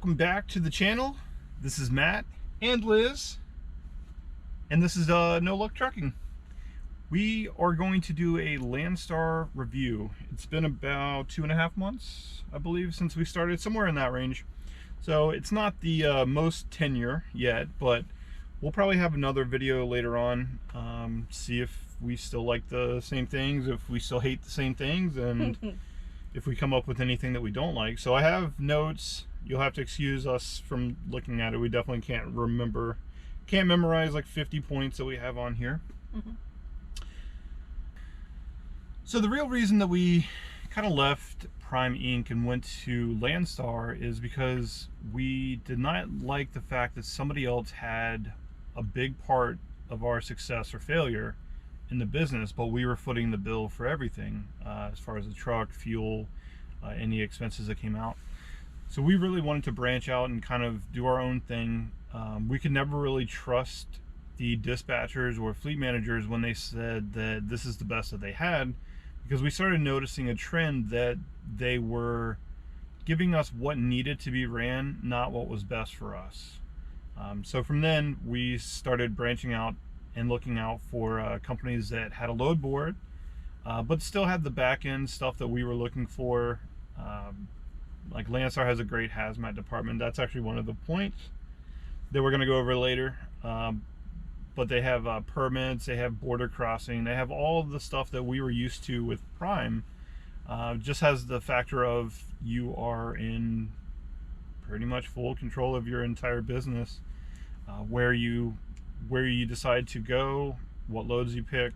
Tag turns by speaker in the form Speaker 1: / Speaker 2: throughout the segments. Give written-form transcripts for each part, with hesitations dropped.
Speaker 1: welcome back to the channel. This is Matt and Liz, and this is No Luck Trucking. We are going to do a Landstar review. It's been about 2.5 months, I believe, since we started, somewhere in that range. So it's not the most tenure yet, but we'll probably have another video later on, see if we still like the same things, if we still hate the same things, and if we come up with anything that we don't like. So I have notes. You'll have to excuse us from looking at it. We definitely can't memorize like 50 points that we have on here. So the real reason that we kind of left Prime Inc. and went to Landstar is because we did not like the fact that somebody else had a big part of our success or failure in the business, but we were footing the bill for everything, as far as the truck, fuel, any expenses that came out. So we really wanted to branch out and kind of do our own thing. We could never really trust the dispatchers or fleet managers when they said that this is the best that they had, because we started noticing a trend that they were giving us what needed to be ran, not what was best for us. So from then we started branching out and looking out for companies that had a load board, but still had the back end stuff that we were looking for. Like Landstar has a great hazmat department. That's actually one of the points that we're going to go over later. But they have permits, they have border crossing, they have all of the stuff that we were used to with Prime. Just has the factor of you are in pretty much full control of your entire business, where you decide to go, what loads you pick.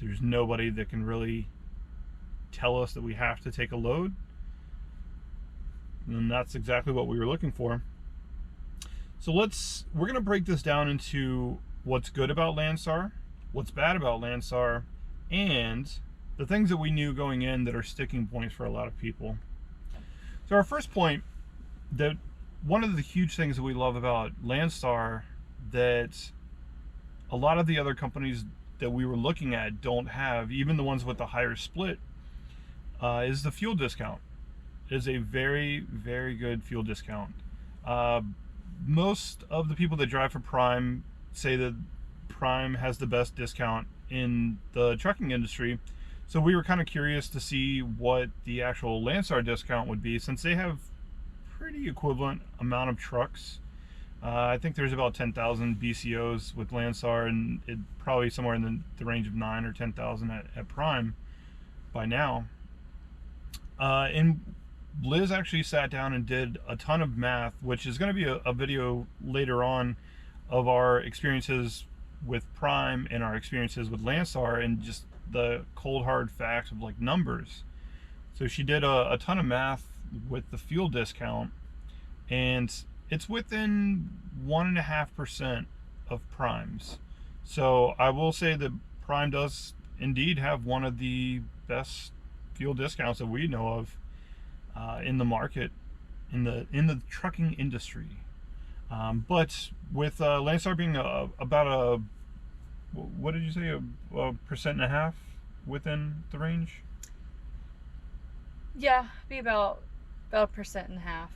Speaker 1: There's nobody that can really tell us that we have to take a load, and that's exactly what we were looking for. So we're going to break this down into what's good about Landstar, what's bad about Landstar, and the things that we knew going in that are sticking points for a lot of people. So our first point, that one of the huge things that we love about Landstar that a lot of the other companies that we were looking at don't have, even the ones with the higher split, is the fuel discount. It is a very, very good fuel discount. Most of the people that drive for Prime say that Prime has the best discount in the trucking industry. So we were kind of curious to see what the actual Landstar discount would be, since they have pretty equivalent amount of trucks. I think there's about 10,000 BCOs with Landstar, and it probably somewhere in the range of 9 or 10,000 at Prime by now. And Liz actually sat down and did a ton of math, which is going to be a video later on of our experiences with Prime and our experiences with Landstar, and just the cold hard facts of like numbers. So she did a ton of math with the fuel discount, and it's within 1.5% of Prime's. So I will say that Prime does indeed have one of the best fuel discounts that we know of in the market, in the trucking industry. But with Landstar being about a, what did you say, a 1.5% within the range?
Speaker 2: Yeah, be about 1.5%.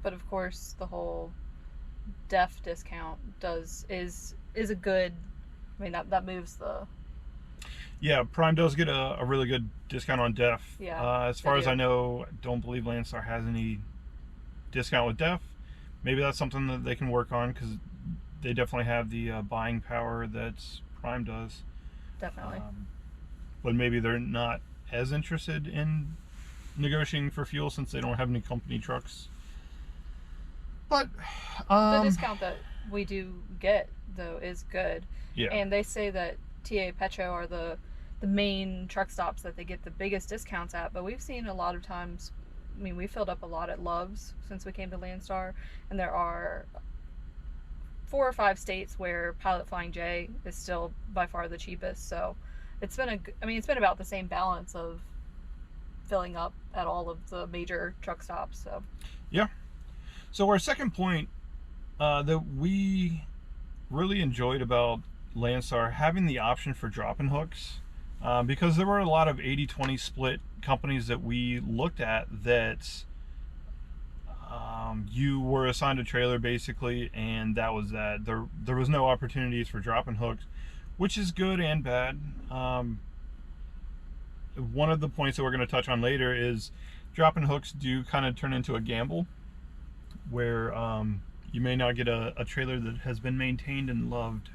Speaker 2: But of course, the whole DEF discount is a good. I mean, that moves the.
Speaker 1: Yeah, Prime does get a really good discount on DEF.
Speaker 2: Yeah.
Speaker 1: As far as I know, I don't believe Landstar has any discount with DEF. Maybe that's something that they can work on, because they definitely have the buying power that Prime does.
Speaker 2: Definitely.
Speaker 1: But maybe they're not as interested in negotiating for fuel, since they don't have any company trucks. But
Speaker 2: the discount that we do get, though, is good.
Speaker 1: Yeah.
Speaker 2: And they say that TA Petro are the main truck stops that they get the biggest discounts at, but we've seen a lot of times, I mean, we filled up a lot at Love's since we came to Landstar, and there are 4 or 5 states where Pilot Flying J is still by far the cheapest. So it's been it's been about the same balance of filling up at all of the major truck stops. So
Speaker 1: yeah. So our second point that we really enjoyed about Landstar, having the option for drop-in hooks, because there were a lot of 80-20 split companies that we looked at that You were assigned a trailer basically, and that was that. There was no opportunities for dropping hooks, which is good and bad. One of the points that we're going to touch on later is dropping hooks do kind of turn into a gamble, where you may not get a trailer that has been maintained and loved.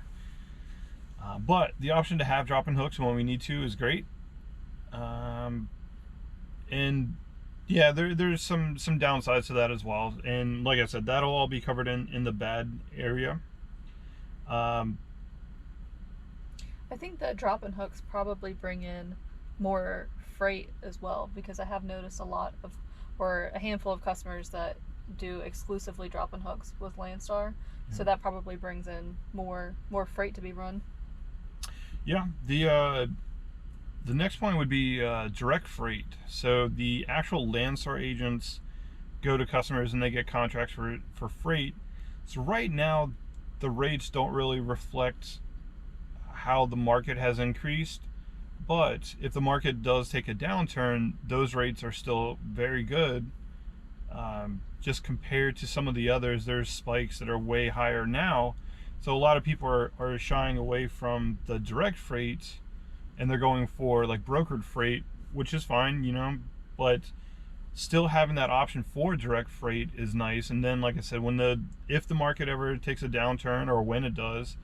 Speaker 1: But the option to have dropping hooks when we need to is great. And yeah, there's some downsides to that as well. And like I said, that'll all be covered in the bad area.
Speaker 2: I think that drop-in hooks probably bring in more freight as well, because I have noticed a handful of customers that do exclusively drop-in hooks with Landstar.
Speaker 1: Yeah.
Speaker 2: So that probably brings in more freight to be run.
Speaker 1: Yeah, the next point would be direct freight. So the actual Landstar agents go to customers and they get contracts for freight. So right now, the rates don't really reflect how the market has increased. But if the market does take a downturn, those rates are still very good. Just compared to some of the others, there's spikes that are way higher now. So a lot of people are shying away from the direct freight, and they're going for like brokered freight, which is fine, you know, but still having that option for direct freight is nice. And then, like I said, if the market ever takes a downturn, or when it does,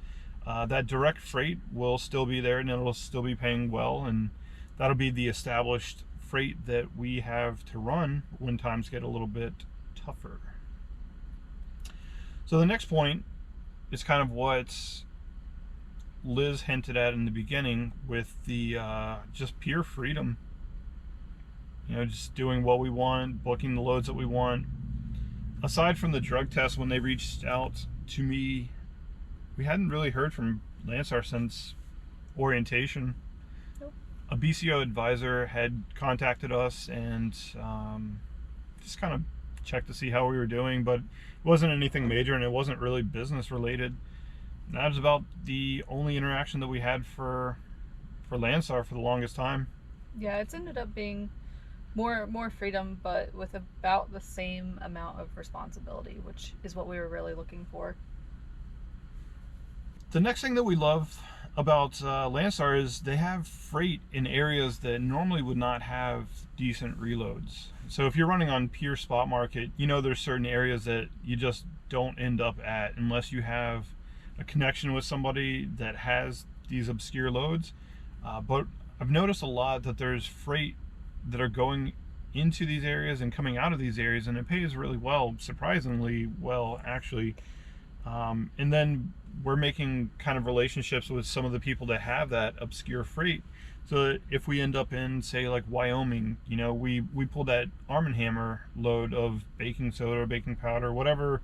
Speaker 1: that direct freight will still be there, and it'll still be paying well, and that'll be the established freight that we have to run when times get a little bit tougher. So the next point is kind of what Liz hinted at in the beginning with the just pure freedom. You know, just doing what we want, booking the loads that we want. Aside from the drug test, when they reached out to me, we hadn't really heard from Landstar since orientation.
Speaker 2: Nope.
Speaker 1: A BCO advisor had contacted us and just kind of checked to see how we were doing, but it wasn't anything major, and it wasn't really business related. And that was about the only interaction that we had for Landstar for the longest time.
Speaker 2: Yeah, it's ended up being more freedom, but with about the same amount of responsibility, which is what we were really looking for.
Speaker 1: The next thing that we love about Landstar is they have freight in areas that normally would not have decent reloads. So if you're running on pure spot market, you know there's certain areas that you just don't end up at unless you have a connection with somebody that has these obscure loads. But I've noticed a lot that there's freight that are going into these areas and coming out of these areas, and it pays really well, surprisingly well, actually. And then we're making kind of relationships with some of the people that have that obscure freight. So that if we end up in, say, like Wyoming, you know, we pull that Arm & Hammer load of baking soda or baking powder, whatever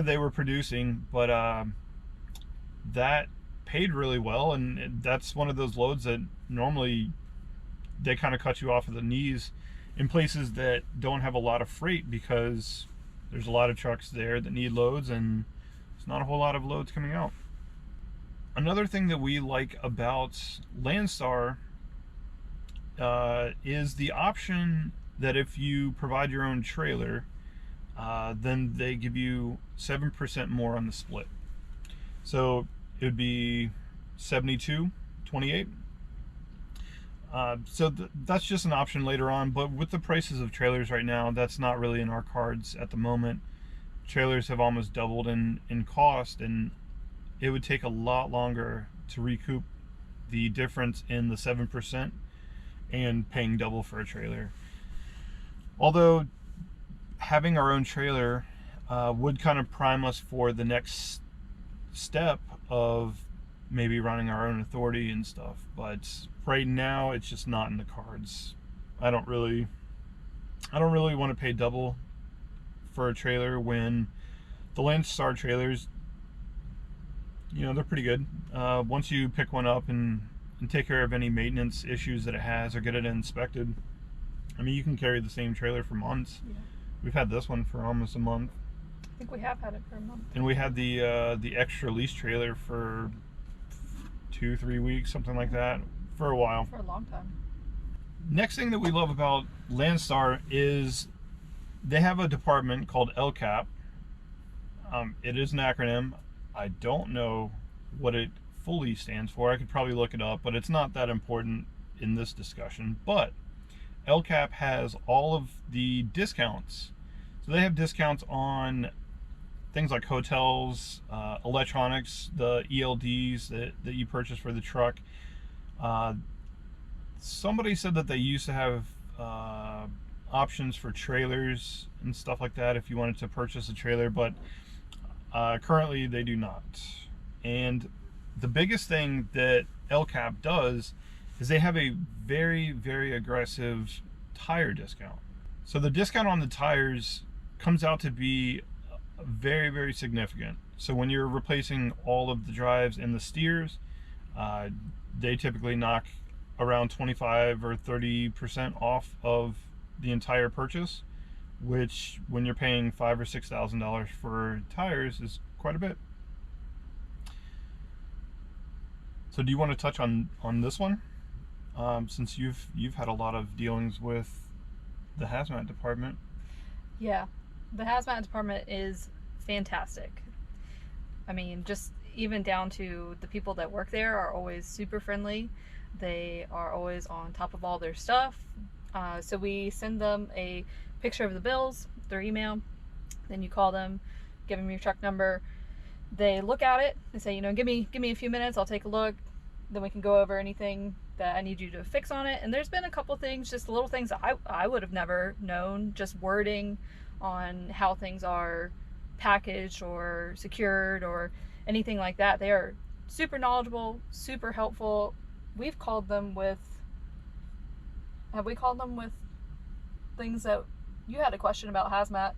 Speaker 1: they were producing, but that paid really well, and that's one of those loads that normally they kind of cut you off at the knees in places that don't have a lot of freight, because there's a lot of trucks there that need loads and there's not a whole lot of loads coming out. Another thing that we like about Landstar is the option that if you provide your own trailer, then they give you 7% more on the split. So it would be 72-28. So that's just an option later on, but with the prices of trailers right now, that's not really in our cards at the moment. Trailers have almost doubled in cost, and it would take a lot longer to recoup the difference in the 7% and paying double for a trailer. Although having our own trailer would kind of prime us for the next step of maybe running our own authority and stuff, but right now it's just not in the cards. I don't really want to pay double for a trailer when the Landstar trailers, you know, they're pretty good. Once you pick one up and take care of any maintenance issues that it has or get it inspected, I mean, you can carry the same trailer for months. Yeah. We've had this one for almost a month.
Speaker 2: I think we have had it for a month.
Speaker 1: And we had the extra lease trailer for 2-3 weeks, something like that, for a while.
Speaker 2: For a long time.
Speaker 1: Next thing that we love about Landstar is they have a department called LCAP. It is an acronym. I don't know what it fully stands for. I could probably look it up, but it's not that important in this discussion. But LCAP has all of the discounts. So they have discounts on things like hotels, electronics, the ELDs that you purchase for the truck. Somebody said that they used to have options for trailers and stuff like that if you wanted to purchase a trailer, but currently they do not. And the biggest thing that LCAP does is they have a very, very aggressive tire discount. So the discount on the tires comes out to be very, very significant. So when you're replacing all of the drives and the steers, they typically knock around 25 or 30% off of the entire purchase, which when you're paying $5,000 or $6,000 for tires is quite a bit. So do you want to touch on this one? Since you've had a lot of dealings with the hazmat department.
Speaker 2: Yeah, the hazmat department is fantastic. I mean, just even down to the people that work there are always super friendly. They are always on top of all their stuff. So we send them a picture of the bills, their email, then you call them, give them your truck number. They look at it, they say, give me a few minutes, I'll take a look, then we can go over anything that I need you to fix on it. And there's been a couple things, just little things that I would have never known, just wording on how things are packaged or secured or anything like that. They are super knowledgeable, super helpful. Have we called them with things that you had a question about hazmat?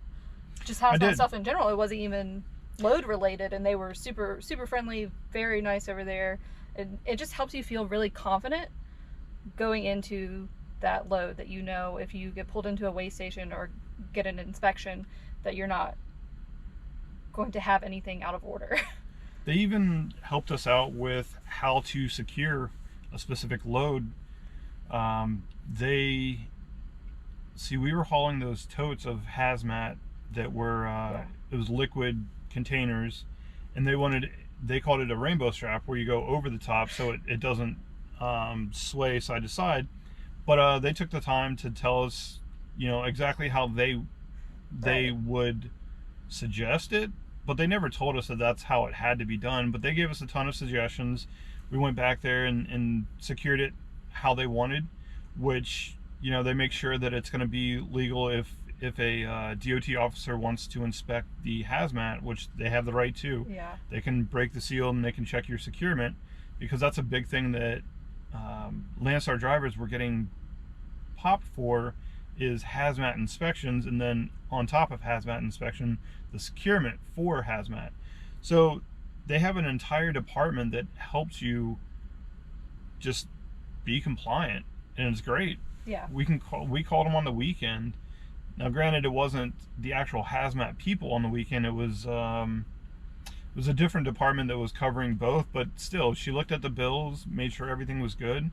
Speaker 2: Just hazmat stuff in general. It wasn't even load related, and they were super, super friendly, very nice over there. And it just helps you feel really confident going into that load, that if you get pulled into a weigh station or get an inspection, that you're not going to have anything out of order.
Speaker 1: They even helped us out with how to secure a specific load. We were hauling those totes of hazmat that were it was liquid containers, and they called it a rainbow strap, where you go over the top so it doesn't sway side to side. But they took the time to tell us exactly how they would suggest it, but they never told us that that's how it had to be done. But they gave us a ton of suggestions. We went back there and secured it how they wanted, which they make sure that it's going to be legal if a DOT officer wants to inspect the hazmat, which they have the right to.
Speaker 2: Yeah.
Speaker 1: They can break the seal and they can check your securement, because that's a big thing that Landstar drivers were getting popped for, is hazmat inspections, and then on top of hazmat inspection, the securement for hazmat. So they have an entire department that helps you just be compliant, and it's great.
Speaker 2: Yeah.
Speaker 1: We called them on the weekend. Now, granted, it wasn't the actual hazmat people on the weekend. It was a different department that was covering both, but still, she looked at the bills, made sure everything was good.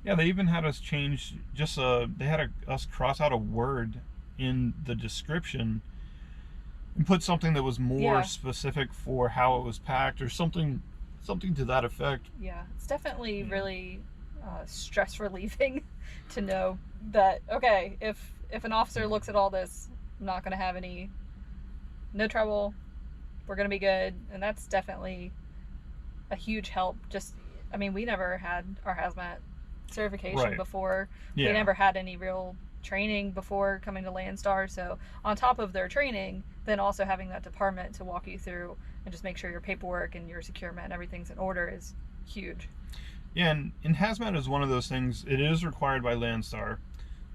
Speaker 1: Yeah, they even had us change they had us cross out a word in the description and put something that was more specific for how it was packed, or something to that effect.
Speaker 2: Yeah, it's definitely really stress relieving to know that, okay, if an officer looks at all this, I'm not going to have no trouble, we're going to be good. And that's definitely a huge help. We never had our hazmat certification before.
Speaker 1: Yeah.
Speaker 2: We never had any real training before coming to Landstar. So on top of their training, then also having that department to walk you through and just make sure your paperwork and your securement and everything's in order is huge.
Speaker 1: Yeah, and hazmat is one of those things, it is required by Landstar.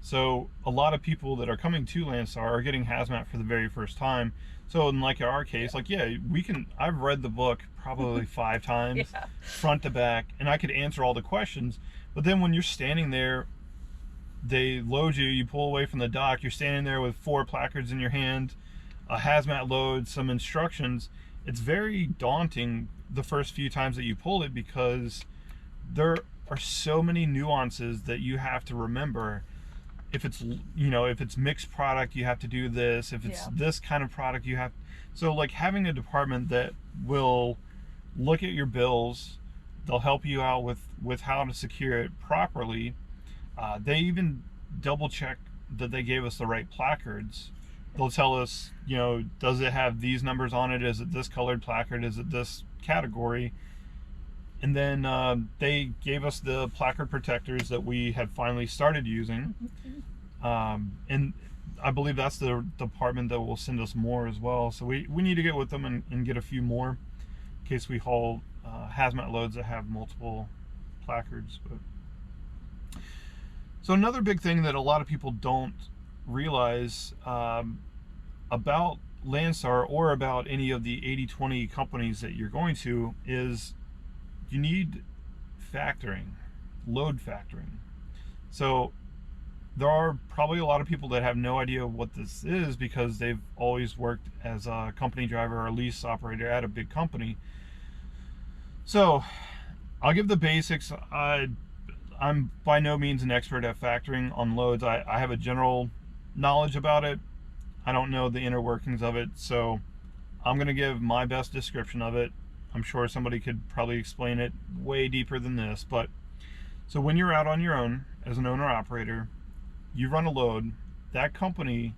Speaker 1: So a lot of people that are coming to Landstar are getting hazmat for the very first time. So in our case, I've read the book probably 5 times, front to back, and I could answer all the questions. But then when you're standing there, they load you pull away from the dock, you're standing there with 4 placards in your hand, a hazmat load, some instructions. It's very daunting the first few times that you pull it, because there are so many nuances that you have to remember. if it's, if it's mixed product, you have to do this. If it's this kind of product, you have. So like having a department that will look at your bills, they'll help you out with how to secure it properly. They even double check that they gave us the right placards. They'll tell us, does it have these numbers on it? Is it this colored placard? Is it this category? And then they gave us the placard protectors that we have finally started using. And I believe that's the department that will send us more as well. So we need to get with them and get a few more in case we haul hazmat loads that have multiple placards. So another big thing that a lot of people don't realize about Landstar or about any of the 80/20 companies that you're going to is you need factoring, load factoring. So there are probably a lot of people that have no idea what this is because they've always worked as a company driver or a lease operator at a big company. So I'll give the basics. I'm by no means an expert at factoring on loads. I have a general knowledge about it. I don't know the inner workings of it, so I'm going to give my best description of it. I'm sure somebody could probably explain it way deeper than this, but so when you're out on your own as an owner-operator, you run a load, that company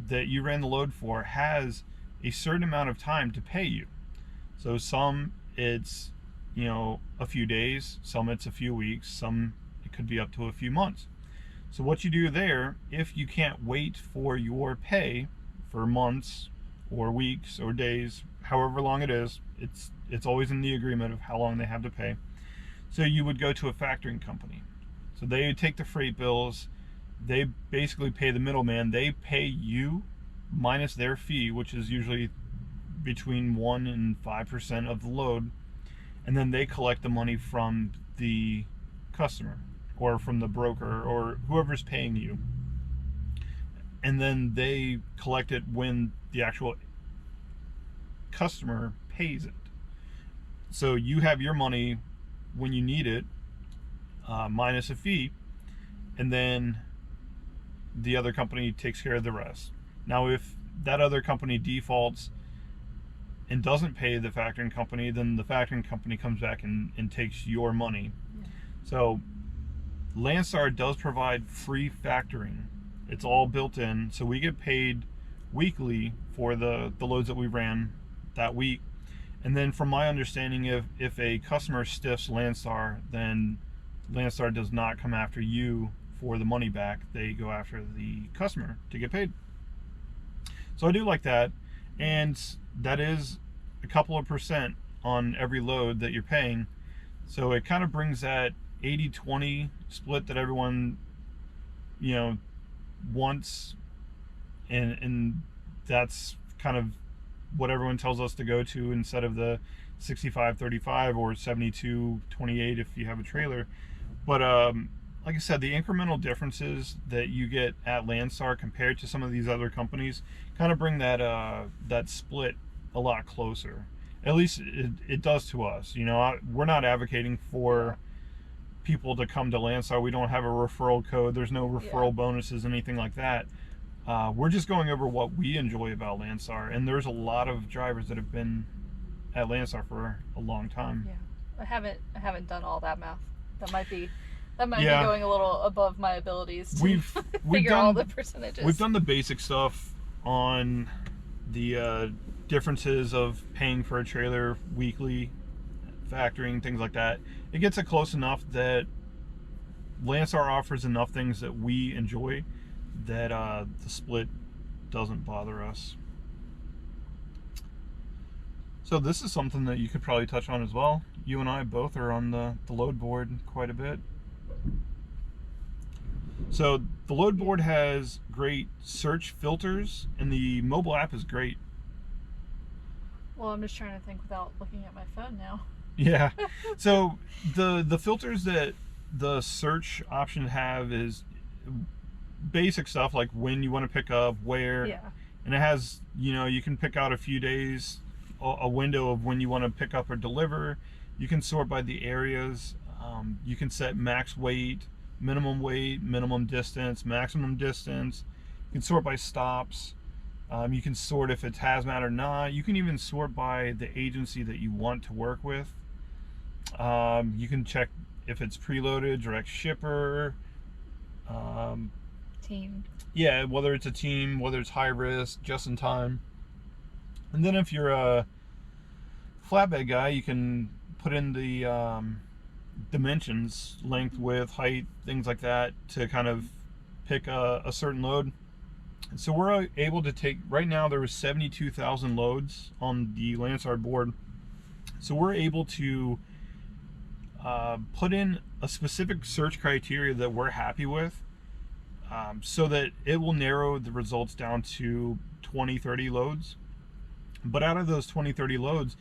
Speaker 1: that you ran the load for has a certain amount of time to pay you. So some it's, a few days, some it's a few weeks, some it could be up to a few months. So what you do there, if you can't wait for your pay for months or weeks or days, however long it is, it's always in the agreement of how long they have to pay. So you would go to a factoring company. So they would take the freight bills, they basically pay the middleman, they pay you minus their fee, which is usually between 1% and 5% of the load, and then they collect the money from the customer or from the broker or whoever's paying you, and then they collect it when the actual customer pays it. So you have your money when you need it, minus a fee, and then the other company takes care of the rest. Now if that other company defaults and doesn't pay the factoring company, then the factoring company comes back and takes your money. So Landstar does provide free factoring. It's all built in, so we get paid weekly for the loads that we ran that week. And then from my understanding, if a customer stiffs Landstar, then Landstar does not come after you for the money back. They go after the customer to get paid. So I do like that, and that is a couple of percent on every load that you're paying. So it kind of brings that 80/20 split that everyone wants, and that's kind of what everyone tells us to go to instead of the 65/35 or 72/28 if you have a trailer. But like I said, the incremental differences that you get at Landstar compared to some of these other companies kind of bring that split a lot closer. At least it does to us. We're not advocating for people to come to Landstar. We don't have a referral code. There's no referral bonuses, anything like that. We're just going over what we enjoy about Landstar, and there's a lot of drivers that have been at Landstar for a long time.
Speaker 2: Yeah, I haven't done all that math. That might be going a little above my abilities to
Speaker 1: we've
Speaker 2: figure
Speaker 1: done,
Speaker 2: all the percentages.
Speaker 1: We've done the basic stuff on the differences of paying for a trailer weekly, factoring, things like that. It gets it close enough that Landstar offers enough things that we enjoy that the split doesn't bother us. So this is something that you could probably touch on as well. You and I both are on the load board quite a bit. So the load board has great search filters, and the mobile app is great.
Speaker 2: Well, I'm just trying to think without looking at my phone now.
Speaker 1: Yeah. So the filters that the search option have is basic stuff like when you want to pick up, where, and it has, you can pick out a few days, a window of when you want to pick up or deliver. You can sort by the areas. You can set max weight, minimum weight, minimum distance, maximum distance. You can sort by stops. You can sort if it's hazmat or not. You can even sort by the agency that you want to work with. You can check if it's preloaded, direct shipper.
Speaker 2: Team.
Speaker 1: Yeah, whether it's a team, whether it's high risk, just in time. And then if you're a flatbed guy, you can put in the dimensions, length, width, height, things like that, to kind of pick a certain load. And so we're able to take, right now there was 72,000 loads on the Landstar board. So we're able to put in a specific search criteria that we're happy with, so that it will narrow the results down to 20, 30 loads. But out of those 20, 30 loads,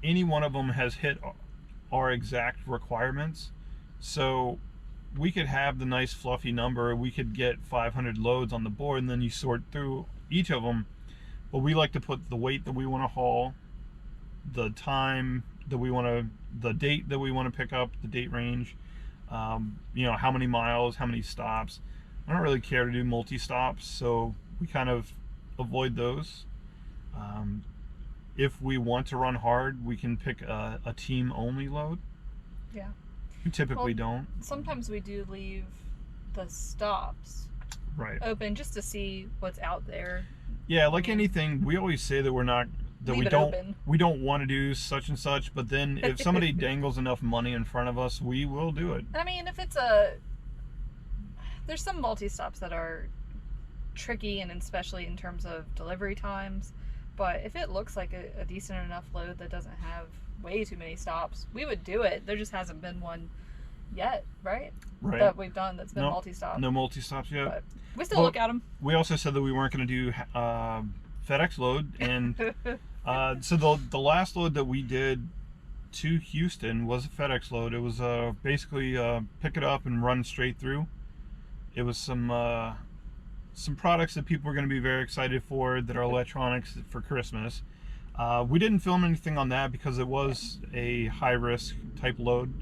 Speaker 1: any one of them has hit our exact requirements. So we could have the nice fluffy number, we could get 500 loads on the board, and then you sort through each of them. But we like to put the weight that we want to haul, the time that we want to, the date that we want to pick up, the date range, you know, how many miles, how many stops. I don't really care to do multi-stops, so we kind of avoid those. If we want to run hard, we can pick a team-only load.
Speaker 2: Yeah.
Speaker 1: We typically don't.
Speaker 2: Sometimes we do leave the stops open just to see what's out there.
Speaker 1: Yeah, like anything, we always say that we're not, that we don't want to do such and such, but then if somebody dangles enough money in front of us, we will do it.
Speaker 2: I mean, if it's there's some multi-stops that are tricky, and especially in terms of delivery times, but if it looks like a decent enough load that doesn't have way too many stops, we would do it. There just hasn't been one yet, right? That we've done that's been multi-stop.
Speaker 1: No multi-stops yet.
Speaker 2: But we still look at them.
Speaker 1: We also said that we weren't going to do FedEx load, and so the last load that we did to Houston was a FedEx load. It was basically pick it up and run straight through. It was some products that people are going to be very excited for, that are electronics for Christmas. We didn't film anything on that because it was a high-risk type load,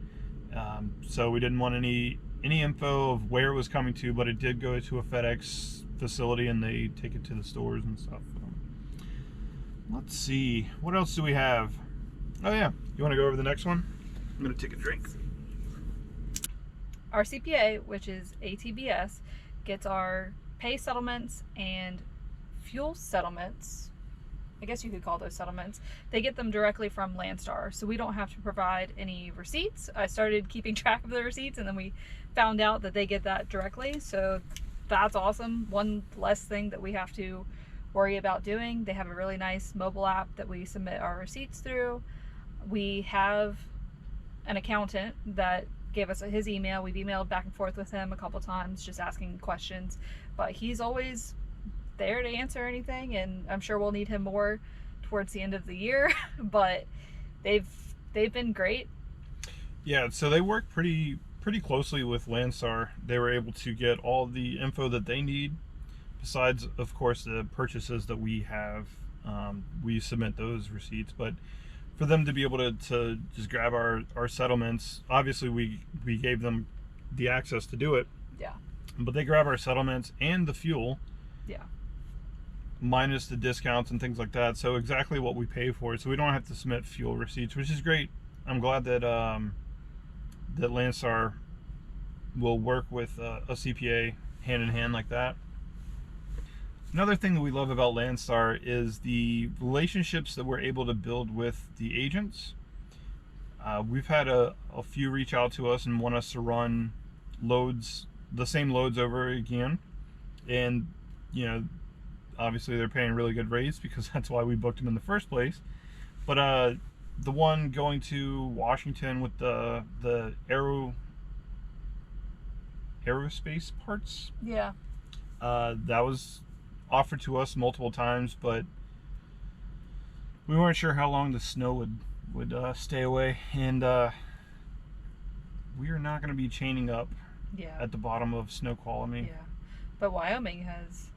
Speaker 1: so we didn't want any info of where it was coming to, but it did go to a FedEx facility and they take it to the stores and stuff. Let's see, what else do we have? Oh yeah, you want to go over the next one? I'm going to take a drink.
Speaker 2: Our CPA, which is ATBS, gets our pay settlements and fuel settlements. I guess you could call those settlements. They get them directly from Landstar, so we don't have to provide any receipts. I started keeping track of the receipts, and then we found out that they get that directly, so that's awesome. One less thing that we have to worry about doing. They have a really nice mobile app that we submit our receipts through. We have an accountant that gave us his email. We've emailed back and forth with him a couple times just asking questions, but he's always there to answer anything, and I'm sure we'll need him more towards the end of the year. But they've been great. Yeah,
Speaker 1: so they work pretty closely with Landstar. They were able to get all the info that they need, besides of course the purchases that we have. We submit those receipts, but for them to be able to just grab our settlements, obviously we gave them the access to do it.
Speaker 2: Yeah.
Speaker 1: But they grab our settlements and the fuel.
Speaker 2: Yeah.
Speaker 1: Minus the discounts and things like that, so exactly what we pay for, so we don't have to submit fuel receipts, which is great. I'm glad that that Landstar will work with a CPA hand in hand like that. Another thing that we love about Landstar is the relationships that we're able to build with the agents. We've had a few reach out to us and want us to run loads, the same loads over again, and you know, obviously they're paying really good rates because that's why we booked them in the first place. But the one going to Washington with the aerospace parts,
Speaker 2: yeah,
Speaker 1: that was offered to us multiple times, but we weren't sure how long the snow would stay away, and we are not going to be chaining up at the bottom of Snoqualmie.
Speaker 2: Yeah, but Wyoming has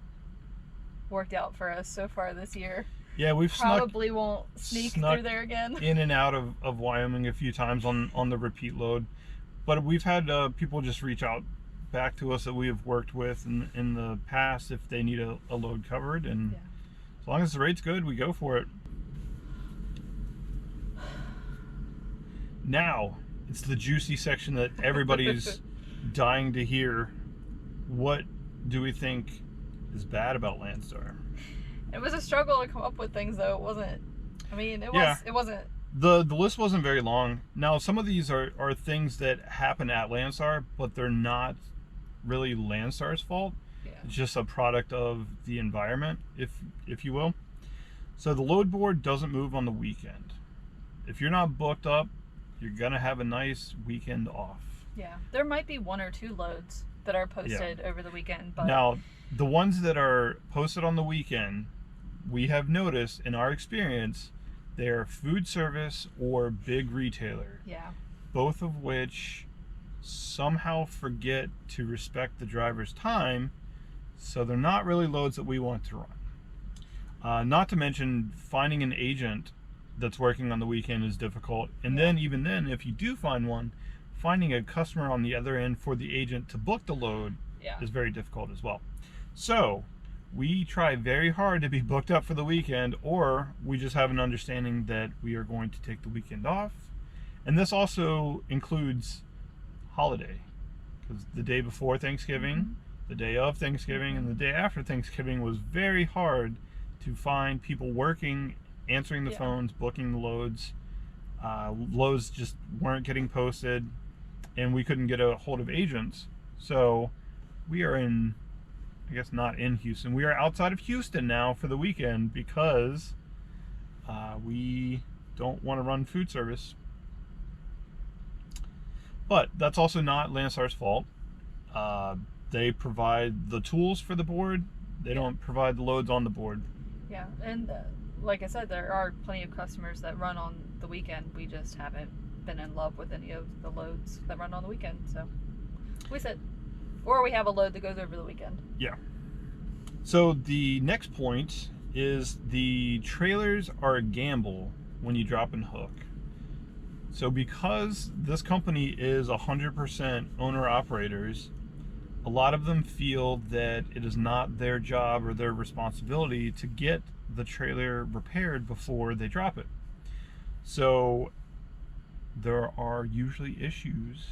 Speaker 2: worked out for us so far this year.
Speaker 1: Yeah, we've
Speaker 2: probably won't sneak through there again.
Speaker 1: In and out of Wyoming a few times on the repeat load, but we've had people just reach out back to us that we have worked with in the past if they need a load covered, and
Speaker 2: Yeah.
Speaker 1: as long as the rate's good, we go for it. Now it's the juicy section that everybody's dying to hear. What do we think is bad about Landstar?
Speaker 2: It was a struggle to come up with things, though. It wasn't. I mean, it wasn't.
Speaker 1: The list wasn't very long. Now, some of these are things that happen at Landstar, but they're not really Landstar's fault.
Speaker 2: Yeah.
Speaker 1: It's just a product of the environment, if you will. So the load board doesn't move on the weekend. If you're not booked up, you're gonna have a nice weekend off.
Speaker 2: Yeah. There might be 1 or 2 loads that are posted over the weekend, but
Speaker 1: now the ones that are posted on the weekend, we have noticed in our experience, they're food service or big retailer.
Speaker 2: yeah.
Speaker 1: Both of which somehow forget to respect the driver's time, so they're not really loads that we want to run. Not to mention, finding an agent that's working on the weekend is difficult, and then even then, if you do find one, finding a customer on the other end for the agent to book the load is very difficult as well. So we try very hard to be booked up for the weekend, or we just have an understanding that we are going to take the weekend off. And this also includes holiday, because the day before Thanksgiving, the day of Thanksgiving, and the day after Thanksgiving was very hard to find people working, answering the phones, booking the loads. Loads just weren't getting posted, and we couldn't get a hold of agents. So we are in, I guess not in Houston, we are outside of Houston now for the weekend because we don't want to run food service. But that's also not Landstar's fault. They provide the tools for the board. They don't provide the loads on the board.
Speaker 2: Yeah, and like I said, there are plenty of customers that run on the weekend. We just haven't been in love with any of the loads that run on the weekend. So we said, or we have a load that goes over the weekend.
Speaker 1: Yeah. So the next point is the trailers are a gamble when you drop and hook. So because this company is 100% owner-operators, a lot of them feel that it is not their job or their responsibility to get the trailer repaired before they drop it. So there are usually issues,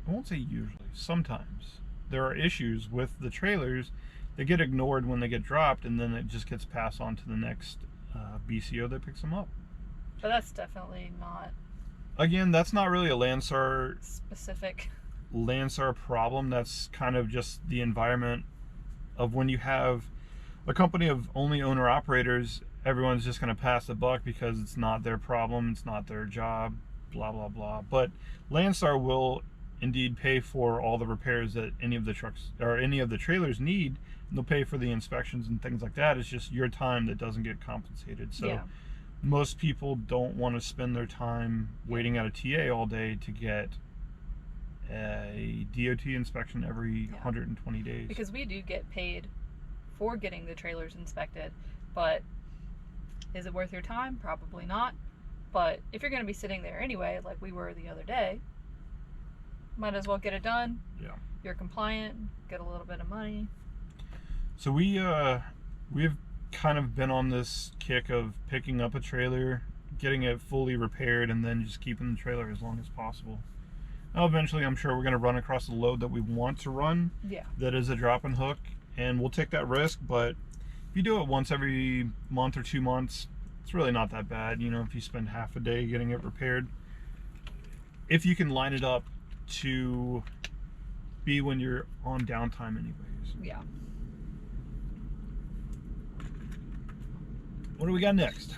Speaker 1: I won't say usually, sometimes there are issues with the trailers that get ignored when they get dropped, and then it just gets passed on to the next BCO that picks them up.
Speaker 2: But that's definitely not,
Speaker 1: again, that's not really a Landstar
Speaker 2: specific
Speaker 1: problem. That's kind of just the environment of when you have a company of only owner operators, everyone's just going to pass the buck because it's not their problem, it's not their job, blah blah blah. But Landstar will indeed pay for all the repairs that any of the trucks or any of the trailers need, and they'll pay for the inspections and things like that. It's just your time that doesn't get compensated. So most people don't want to spend their time waiting at a TA all day to get a DOT inspection every 120 days.
Speaker 2: Because we do get paid for getting the trailers inspected, but is it worth your time? Probably not. But if you're going to be sitting there anyway, like we were the other day, might as well get it done.
Speaker 1: Yeah.
Speaker 2: You're compliant, get a little bit of money.
Speaker 1: So we've kind of been on this kick of picking up a trailer, getting it fully repaired, and then just keeping the trailer as long as possible. Now eventually I'm sure we're going to run across the load that we want to run.
Speaker 2: Yeah.
Speaker 1: That is a drop and hook, and we'll take that risk, but if you do it once every month or 2 months, it's really not that bad. You know, if you spend half a day getting it repaired, if you can line it up to be when you're on downtime anyways.
Speaker 2: Yeah.
Speaker 1: What do we got next?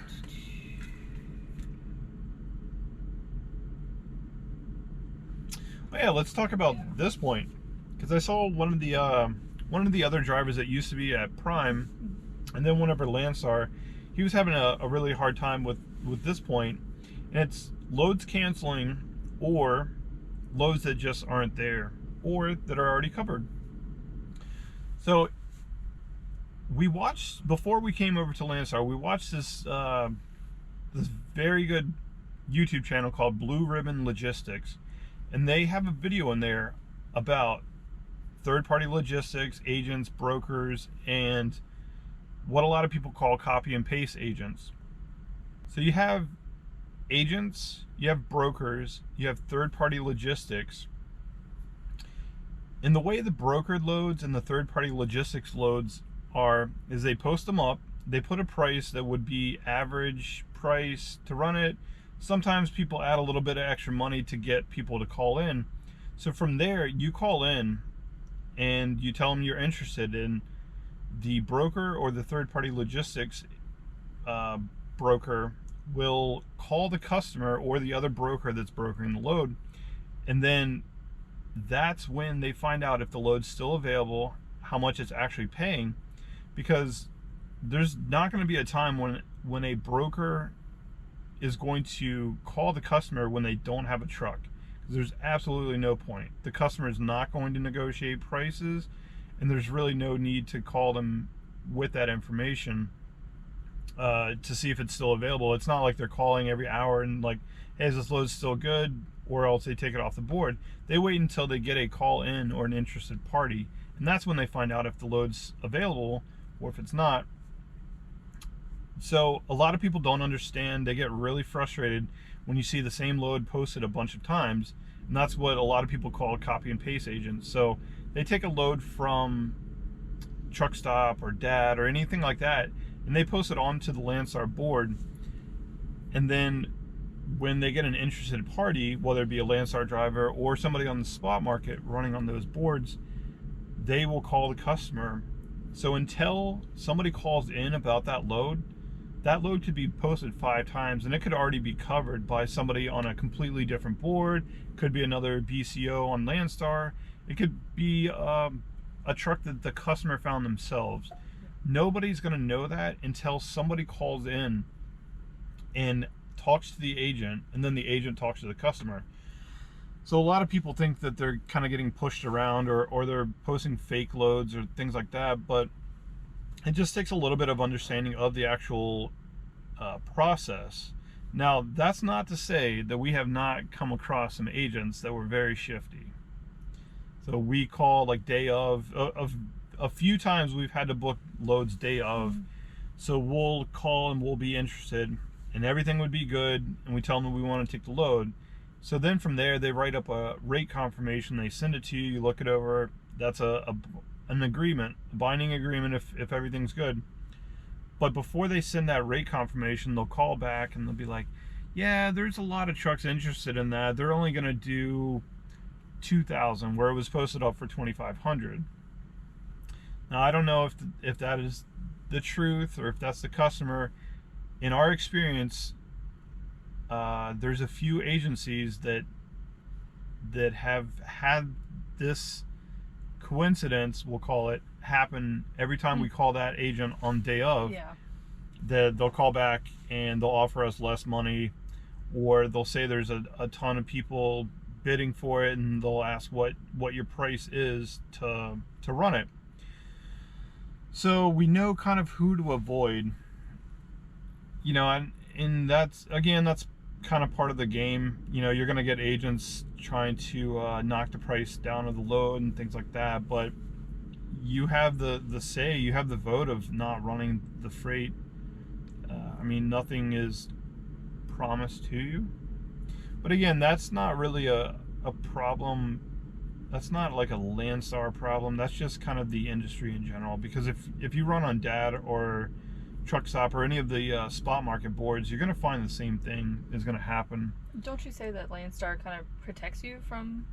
Speaker 1: Oh yeah, let's talk about this point, because I saw one of the other drivers that used to be at Prime, and then whenever Landstar, he was having a really hard time with this point, and it's loads canceling or loads that just aren't there or that are already covered. So we watched, before we came over to Landstar, we watched this this very good YouTube channel called Blue Ribbon Logistics, and they have a video in there about third-party logistics, agents, brokers, and what a lot of people call copy and paste agents. So you have agents, you have brokers, you have third-party logistics. And the way the brokered loads and the third-party logistics loads is they post them up, they put a price that would be average price to run it. Sometimes people add a little bit of extra money to get people to call in. So from there, you call in and you tell them you're interested in the broker, or the third-party logistics broker will call the customer or the other broker that's brokering the load, and then that's when they find out if the load's still available, how much it's actually paying, because there's not going to be a time when a broker is going to call the customer when they don't have a truck. There's absolutely no point. The customer is not going to negotiate prices, and there's really no need to call them with that information to see if it's still available. It's not like they're calling every hour and like, hey, is this load still good? Or else they take it off the board. They wait until they get a call in or an interested party, and that's when they find out if the load's available or if it's not. So a lot of people don't understand. They get really frustrated when you see the same load posted a bunch of times, and that's what a lot of people call copy and paste agents. So they take a load from Truck Stop or Dad or anything like that, and they post it onto the Landstar board, and then when they get an interested party, whether it be a Landstar driver or somebody on the spot market running on those boards, they will call the customer. So until somebody calls in about that load could be posted 5 times, and it could already be covered by somebody on a completely different board. Could be another BCO on Landstar. It could be a truck that the customer found themselves. Nobody's going to know that until somebody calls in and talks to the agent, and then the agent talks to the customer. So a lot of people think that they're kind of getting pushed around, or they're posting fake loads or things like that, but it just takes a little bit of understanding of the actual process. Now, that's not to say that we have not come across some agents that were very shifty. So we call like day of a few times we've had to book loads day of. So we'll call and we'll be interested, and everything would be good, and we tell them we want to take the load. So then from there, they write up a rate confirmation, they send it to you, you look it over. That's an agreement, a binding agreement if everything's good. But before they send that rate confirmation, they'll call back and they'll be like, yeah, there's a lot of trucks interested in that. They're only going to do 2,000 where it was posted up for 2,500. Now, I don't know if that is the truth or if that's the customer. In our experience, there's a few agencies that have had this coincidence, we'll call it, happen every time we call that agent on day of.
Speaker 2: Yeah.
Speaker 1: That they'll call back and they'll offer us less money, or they'll say there's a ton of people bidding for it, and they'll ask what your price is to run it. So we know kind of who to avoid, you know, and that's kind of part of the game. You know, you're going to get agents trying to knock the price down of the load and things like that, but you have the say, you have the vote of not running the freight. I mean, nothing is promised to you. But again, that's not really a problem. That's not like a Landstar problem. That's just kind of the industry in general. Because if you run on Dad or Truck Stop or any of the spot market boards, you're going to find the same thing is going to happen.
Speaker 2: Don't you say that Landstar kind of protects you from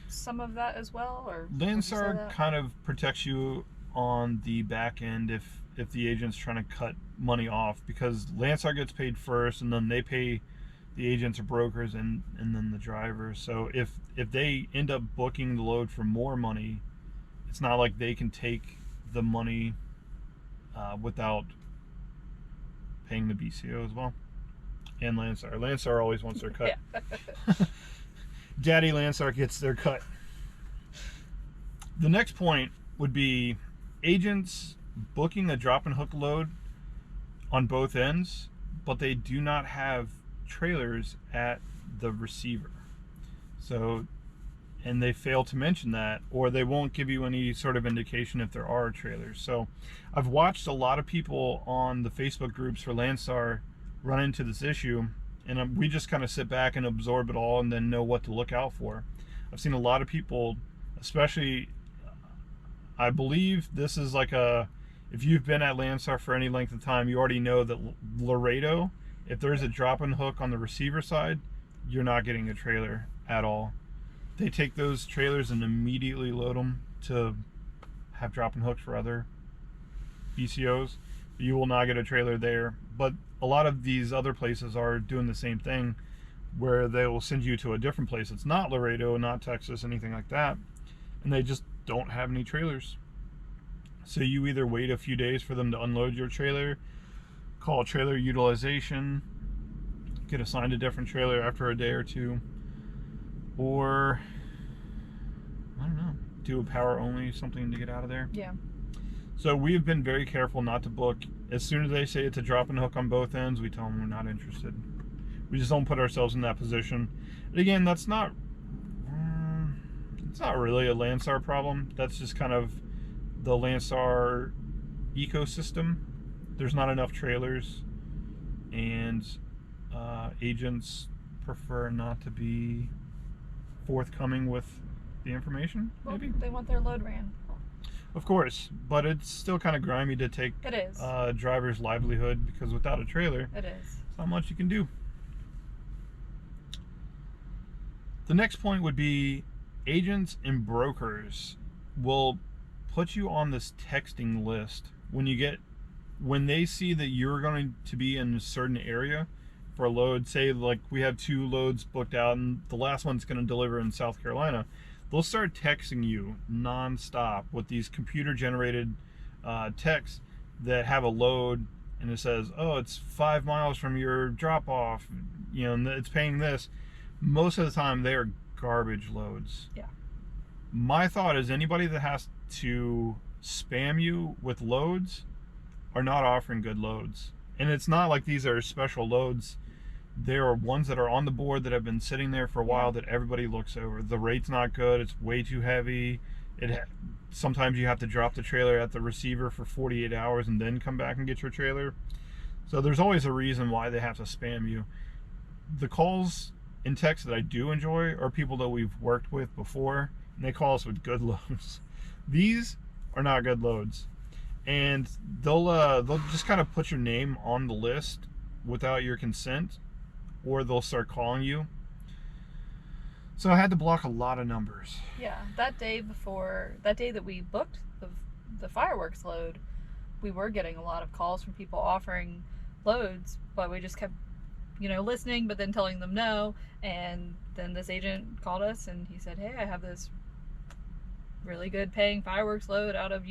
Speaker 2: some of that as well? Or
Speaker 1: Landstar kind of protects you on the back end if the agent's trying to cut money off, because Landstar gets paid first, and then they pay the agents or brokers and then the drivers. So if they end up booking the load for more money, it's not like they can take the money without paying the BCO as well. And Landstar always wants their cut. Yeah. Daddy Landstar gets their cut. The next point would be agents booking a drop and hook load on both ends, but they do not have trailers at the receiver. So, and they fail to mention that, or they won't give you any sort of indication if there are trailers. So I've watched a lot of people on the Facebook groups for Landstar run into this issue, and we just kind of sit back and absorb it all and then know what to look out for. I've seen a lot of people, especially, I believe this is like if you've been at Landstar for any length of time, you already know that Laredo, if there's a drop-in hook on the receiver side, you're not getting a trailer at all. They take those trailers and immediately load them to have drop-in hooks for other BCOs. You will not get a trailer there. But a lot of these other places are doing the same thing, where they will send you to a different place. It's not Laredo, not Texas, anything like that. And they just don't have any trailers. So you either wait a few days for them to unload your trailer, call trailer utilization, get assigned a different trailer after a day or two, or I don't know, do a power only, something to get out of there.
Speaker 2: Yeah.
Speaker 1: So we've been very careful not to book. As soon as they say it's a drop and hook on both ends, we tell them we're not interested. We just don't put ourselves in that position. And again, that's not it's not really a Landstar problem. That's just kind of the Landstar ecosystem. There's not enough trailers, and agents prefer not to be forthcoming with the information. Maybe
Speaker 2: they want their load ran.
Speaker 1: Of course, but it's still kind of grimy to take
Speaker 2: It is.
Speaker 1: Driver's livelihood, because without a trailer,
Speaker 2: It is.
Speaker 1: not much you can do. The next point would be agents and brokers will put you on this texting list when they see that you're going to be in a certain area for a load. Say like we have 2 loads booked out and the last one's going to deliver in South Carolina. They'll start texting you nonstop with these computer generated texts that have a load, and it says, oh, it's 5 miles from your drop off, and it's paying this. Most of the time they are garbage loads.
Speaker 2: Yeah.
Speaker 1: My thought is anybody that has to spam you with loads are not offering good loads. And it's not like these are special loads. There are ones that are on the board that have been sitting there for a while that everybody looks over. The rate's not good. It's way too heavy. Sometimes you have to drop the trailer at the receiver for 48 hours and then come back and get your trailer. So there's always a reason why they have to spam you. The calls and texts that I do enjoy are people that we've worked with before, and they call us with good loads. These are not good loads. And they'll just kind of put your name on the list without your consent, or they'll start calling you. So I had to block a lot of numbers.
Speaker 2: Yeah, that day that we booked the fireworks load, we were getting a lot of calls from people offering loads, but we just kept, listening, but then telling them no. And then this agent called us and he said, hey, I have this really good paying fireworks load out of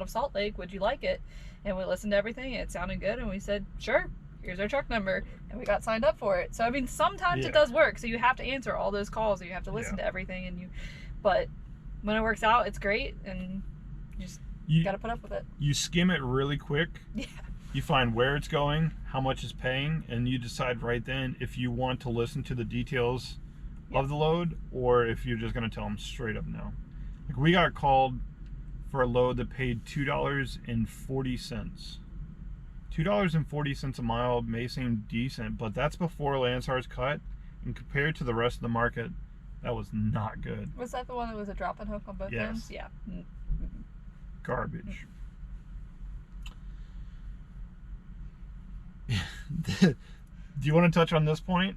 Speaker 2: Salt Lake. Would you like it? And we listened to everything. It sounded good, and we said, sure. Here's our truck number, and we got signed up for it. So I mean, sometimes it does work. So you have to answer all those calls, and you have to listen to everything, but when it works out, it's great, and you got to put up with it.
Speaker 1: You skim it really quick.
Speaker 2: Yeah.
Speaker 1: You find where it's going, how much it's paying, and you decide right then if you want to listen to the details of the load, or if you're just going to tell them straight up no. Like we got called for a load that paid $2.40. $2.40 a mile may seem decent, but that's before Landstar's cut, and compared to the rest of the market, that was not good.
Speaker 2: Was that the one that was a drop-in hook on both ends? Yeah. Mm-hmm.
Speaker 1: Garbage. Do you want to touch on this point?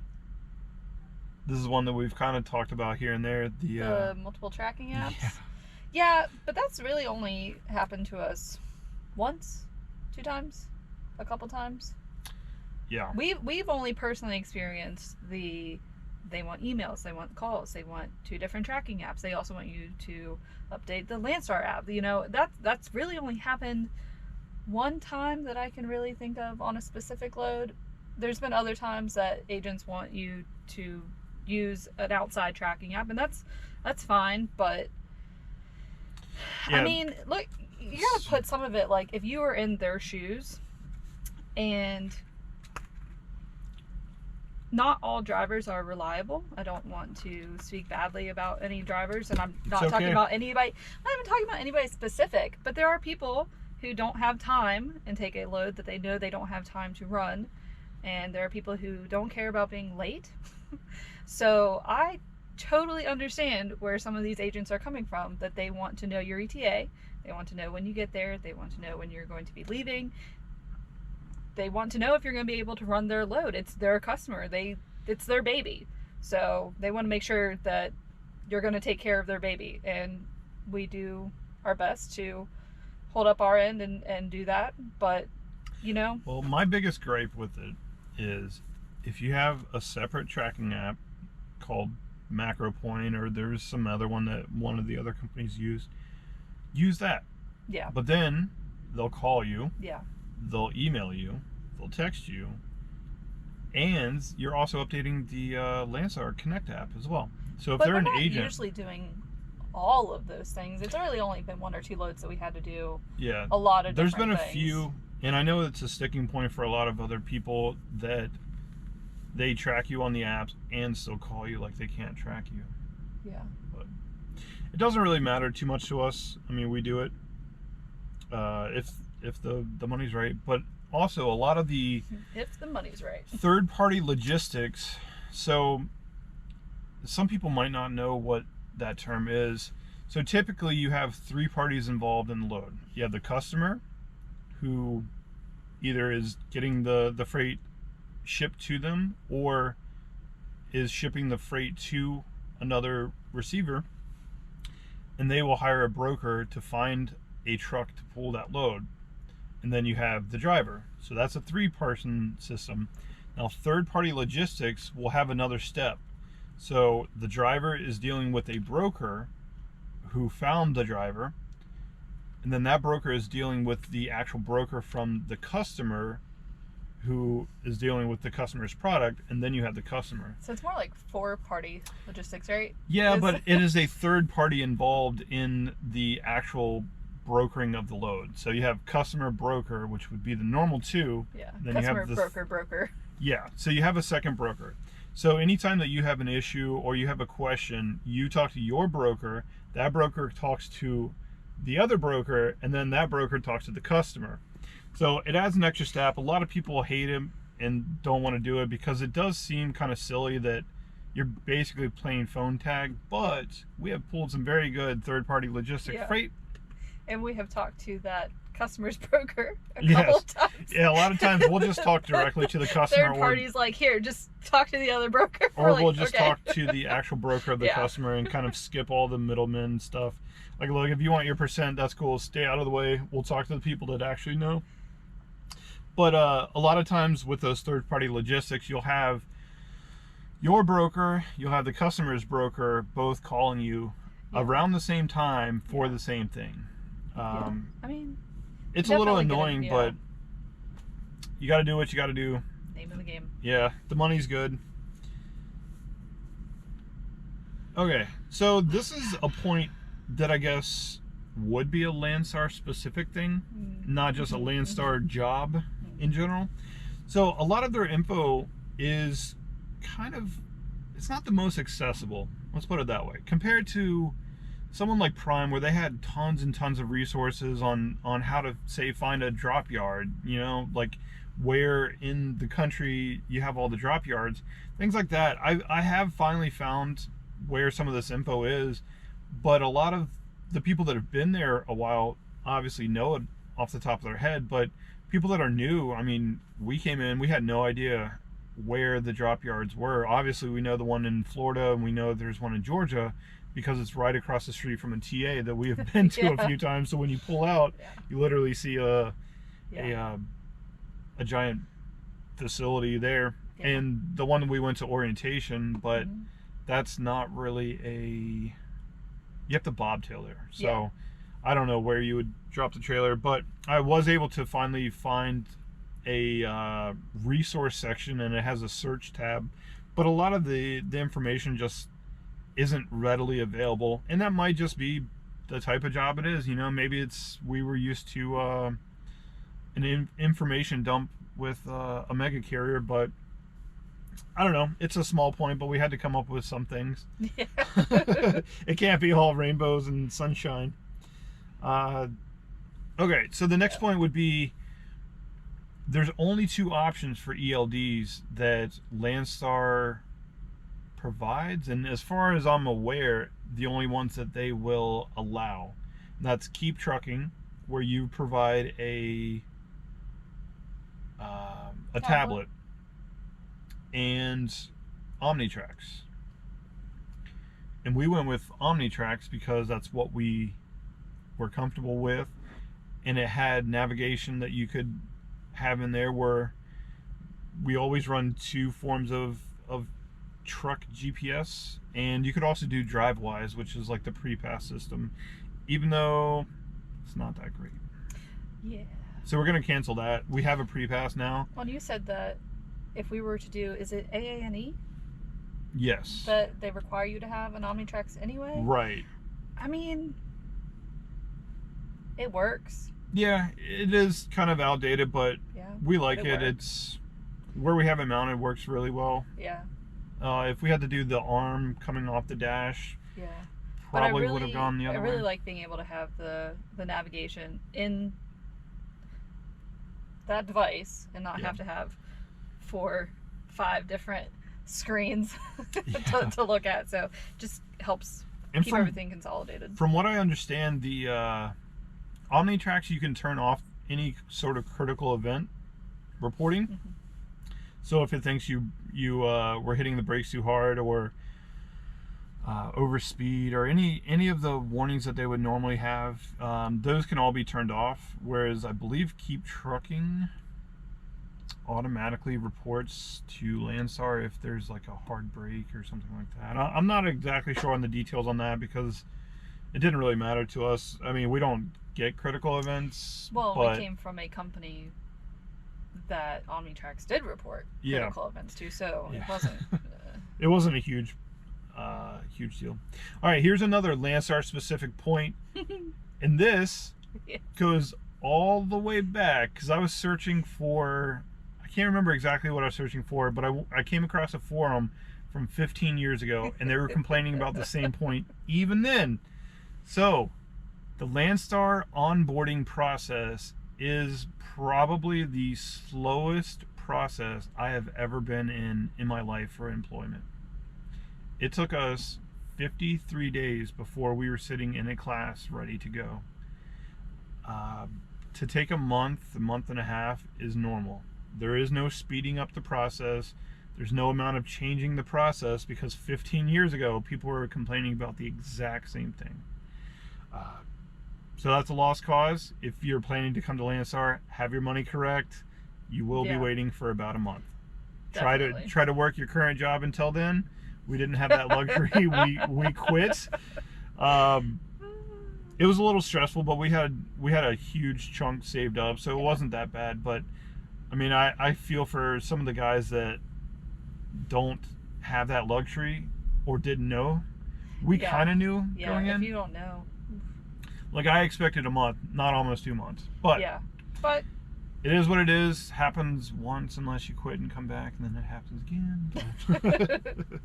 Speaker 1: This is one that we've kind of talked about here and there.
Speaker 2: The multiple tracking apps? Yeah, but that's really only happened to us once, 2 times, a couple times.
Speaker 1: Yeah.
Speaker 2: We've only personally experienced they want emails, they want calls, they want 2 different tracking apps. They also want you to update the Landstar app. That's really only happened one time that I can really think of on a specific load. There's been other times that agents want you to use an outside tracking app, and that's fine, but I mean, look, you gotta put some of it, like, if you were in their shoes and not all drivers are reliable. I don't want to speak badly about any drivers, and I'm not
Speaker 1: It's
Speaker 2: talking
Speaker 1: okay.
Speaker 2: about anybody. I'm not even talking about anybody specific, but there are people who don't have time and take a load that they know they don't have time to run, and there are people who don't care about being late. So I totally understand where some of these agents are coming from, that they want to know your ETA, they want to know when you get there, they want to know when you're going to be leaving. They want to know if you're going to be able to run their load. It's their customer. It's their baby. So they want to make sure that you're going to take care of their baby. And we do our best to hold up our end and do that. But, you know.
Speaker 1: Well, my biggest gripe with it is if you have a separate tracking app called MacroPoint, or there's some other one that one of the other companies use that.
Speaker 2: Yeah.
Speaker 1: But then they'll call you.
Speaker 2: Yeah.
Speaker 1: They'll email you, they'll text you, and you're also updating the Landstar Connect app as well. So if
Speaker 2: But
Speaker 1: they're
Speaker 2: we're
Speaker 1: an
Speaker 2: not
Speaker 1: agent,
Speaker 2: usually doing all of those things. It's really only been 1 or 2 loads that we had to do
Speaker 1: yeah,
Speaker 2: a lot of
Speaker 1: there's
Speaker 2: different
Speaker 1: been a
Speaker 2: things.
Speaker 1: few, and I know it's a sticking point for a lot of other people that they track you on the apps and still call you like they can't track you.
Speaker 2: Yeah.
Speaker 1: But it doesn't really matter too much to us. I mean, we do it if the money's right, but also a lot of the
Speaker 2: If the money's right.
Speaker 1: third-party logistics. So some people might not know what that term is. So typically you have 3 parties involved in the load. You have the customer, who either is getting the freight shipped to them or is shipping the freight to another receiver, and they will hire a broker to find a truck to pull that load. And then you have the driver. So that's a 3-person system. Now, third-party logistics will have another step. So the driver is dealing with a broker who found the driver, and then that broker is dealing with the actual broker from the customer who is dealing with the customer's product, and then you have the customer.
Speaker 2: So it's more like 4-party logistics, right?
Speaker 1: Yeah, but it is a third party involved in the actual brokering of the load. So you have customer, broker, which would be the normal 2.
Speaker 2: Yeah.
Speaker 1: Then
Speaker 2: Customer,
Speaker 1: you have the
Speaker 2: broker.
Speaker 1: Yeah, so you have a second broker. So anytime that you have an issue or you have a question, you talk to your broker, that broker talks to the other broker, and then that broker talks to the customer. So it adds an extra step. A lot of people hate it and don't want to do it because it does seem kind of silly that you're basically playing phone tag, but we have pulled some very good third-party logistic freight.
Speaker 2: And we have talked to that customer's broker a couple of times.
Speaker 1: Yeah, a lot of times we'll just talk directly to the customer.
Speaker 2: Third party's like, here, just talk to the other broker.
Speaker 1: Or
Speaker 2: like,
Speaker 1: we'll just
Speaker 2: okay.
Speaker 1: talk to the actual broker of the customer and kind of skip all the middlemen stuff. Like, look, if you want your percent, that's cool. Stay out of the way. We'll talk to the people that actually know. But a lot of times with those third-party logistics, you'll have your broker, you'll have the customer's broker both calling you around the same time for the same thing.
Speaker 2: I mean,
Speaker 1: it's a little annoying, but you got to do what you got to do.
Speaker 2: Name of the game.
Speaker 1: Yeah, the money's good. Okay, so this is a point that I guess would be a Landstar specific thing, not just a Landstar job in general. So a lot of their info is kind of, it's not the most accessible, let's put it that way, compared to someone like Prime, where they had tons and tons of resources on how to, say, find a drop yard, you know, like where in the country you have all the drop yards, things like that. I have finally found where some of this info is, but a lot of the people that have been there a while obviously know it off the top of their head, but people that are new, I mean, we came in, we had no idea where the drop yards were. Obviously we know the one in Florida, and we know there's one in Georgia because it's right across the street from a TA that we have been to a few times. So when you pull out, you literally see a giant facility there. And the one that we went to orientation, but that's not really a, you have to bobtail there. So I don't know where you would drop the trailer, but I was able to finally find a resource section, and it has a search tab, but a lot of the information just isn't readily available, and that might just be the type of job it is. You know, maybe it's, we were used to an information dump with a mega carrier, but I don't know. It's a small point, but we had to come up with some things.
Speaker 2: Yeah.
Speaker 1: It can't be all rainbows and sunshine. Okay, so the next point would be there's only 2 options for ELDs that Landstar provides, and as far as I'm aware, the only ones that they will allow. And that's Keep Trucking, where you provide a tablet, and Omnitrax. And we went with Omnitrax because that's what we were comfortable with, and it had navigation that you could have in there, where we always run 2 forms of truck GPS, and you could also do DriveWise, which is like the pre-pass system, even though it's not that great.
Speaker 2: Yeah.
Speaker 1: So we're going to cancel that. We have a pre-pass now.
Speaker 2: Well, you said that if we were to do, is it AANE?
Speaker 1: Yes.
Speaker 2: That they require you to have an Omnitrax anyway?
Speaker 1: Right.
Speaker 2: I mean, it works.
Speaker 1: Yeah, it is kind of outdated, but
Speaker 2: Yeah.
Speaker 1: we like it.
Speaker 2: Works.
Speaker 1: It's where we have it mounted works really well.
Speaker 2: Yeah.
Speaker 1: If we had to do the arm coming off the dash,
Speaker 2: Yeah.
Speaker 1: probably would have gone the other
Speaker 2: I really
Speaker 1: way.
Speaker 2: like being able to have the navigation in that device and not
Speaker 1: Yeah.
Speaker 2: have to have 4, 5 different screens
Speaker 1: Yeah.
Speaker 2: to look at. So just helps
Speaker 1: And
Speaker 2: keep everything consolidated.
Speaker 1: From what I understand, the Omnitrax, you can turn off any sort of critical event reporting.
Speaker 2: Mm-hmm.
Speaker 1: So if it thinks you were hitting the brakes too hard, or overspeed, or any of the warnings that they would normally have, those can all be turned off. Whereas I believe Keep Trucking automatically reports to Landstar if there's like a hard brake or something like that. I'm not exactly sure on the details on that because it didn't really matter to us. I mean, we don't get critical events.
Speaker 2: Well,
Speaker 1: but
Speaker 2: we came from a company that Omnitrax did report
Speaker 1: Yeah.
Speaker 2: critical events to, so
Speaker 1: Yeah.
Speaker 2: it wasn't.
Speaker 1: it wasn't a huge deal. All right, here's another Landstar specific point, and this
Speaker 2: Yeah.
Speaker 1: goes all the way back because I was searching for, I can't remember exactly what I was searching for, but I came across a forum from 15 years ago, and they were complaining about the same point even then. So the Landstar onboarding process is probably the slowest process I have ever been in my life for employment. It took us 53 days before we were sitting in a class ready to go. To take a month and a half is normal. There is no speeding up the process. There's no amount of changing the process because 15 years ago people were complaining about the exact same thing. So that's a lost cause. If you're planning to come to Landstar, have your money correct. You will be waiting for about a month.
Speaker 2: Definitely.
Speaker 1: Try to work your current job until then. We didn't have that luxury. we quit. It was a little stressful, but we had a huge chunk saved up, so it wasn't that bad. But I mean, I feel for some of the guys that don't have that luxury or didn't know. We kind of knew going in.
Speaker 2: If you don't know.
Speaker 1: Like, I expected a month, not almost 2 months. But
Speaker 2: Yeah, but
Speaker 1: it is what it is. Happens once unless you quit and come back, and then it happens again.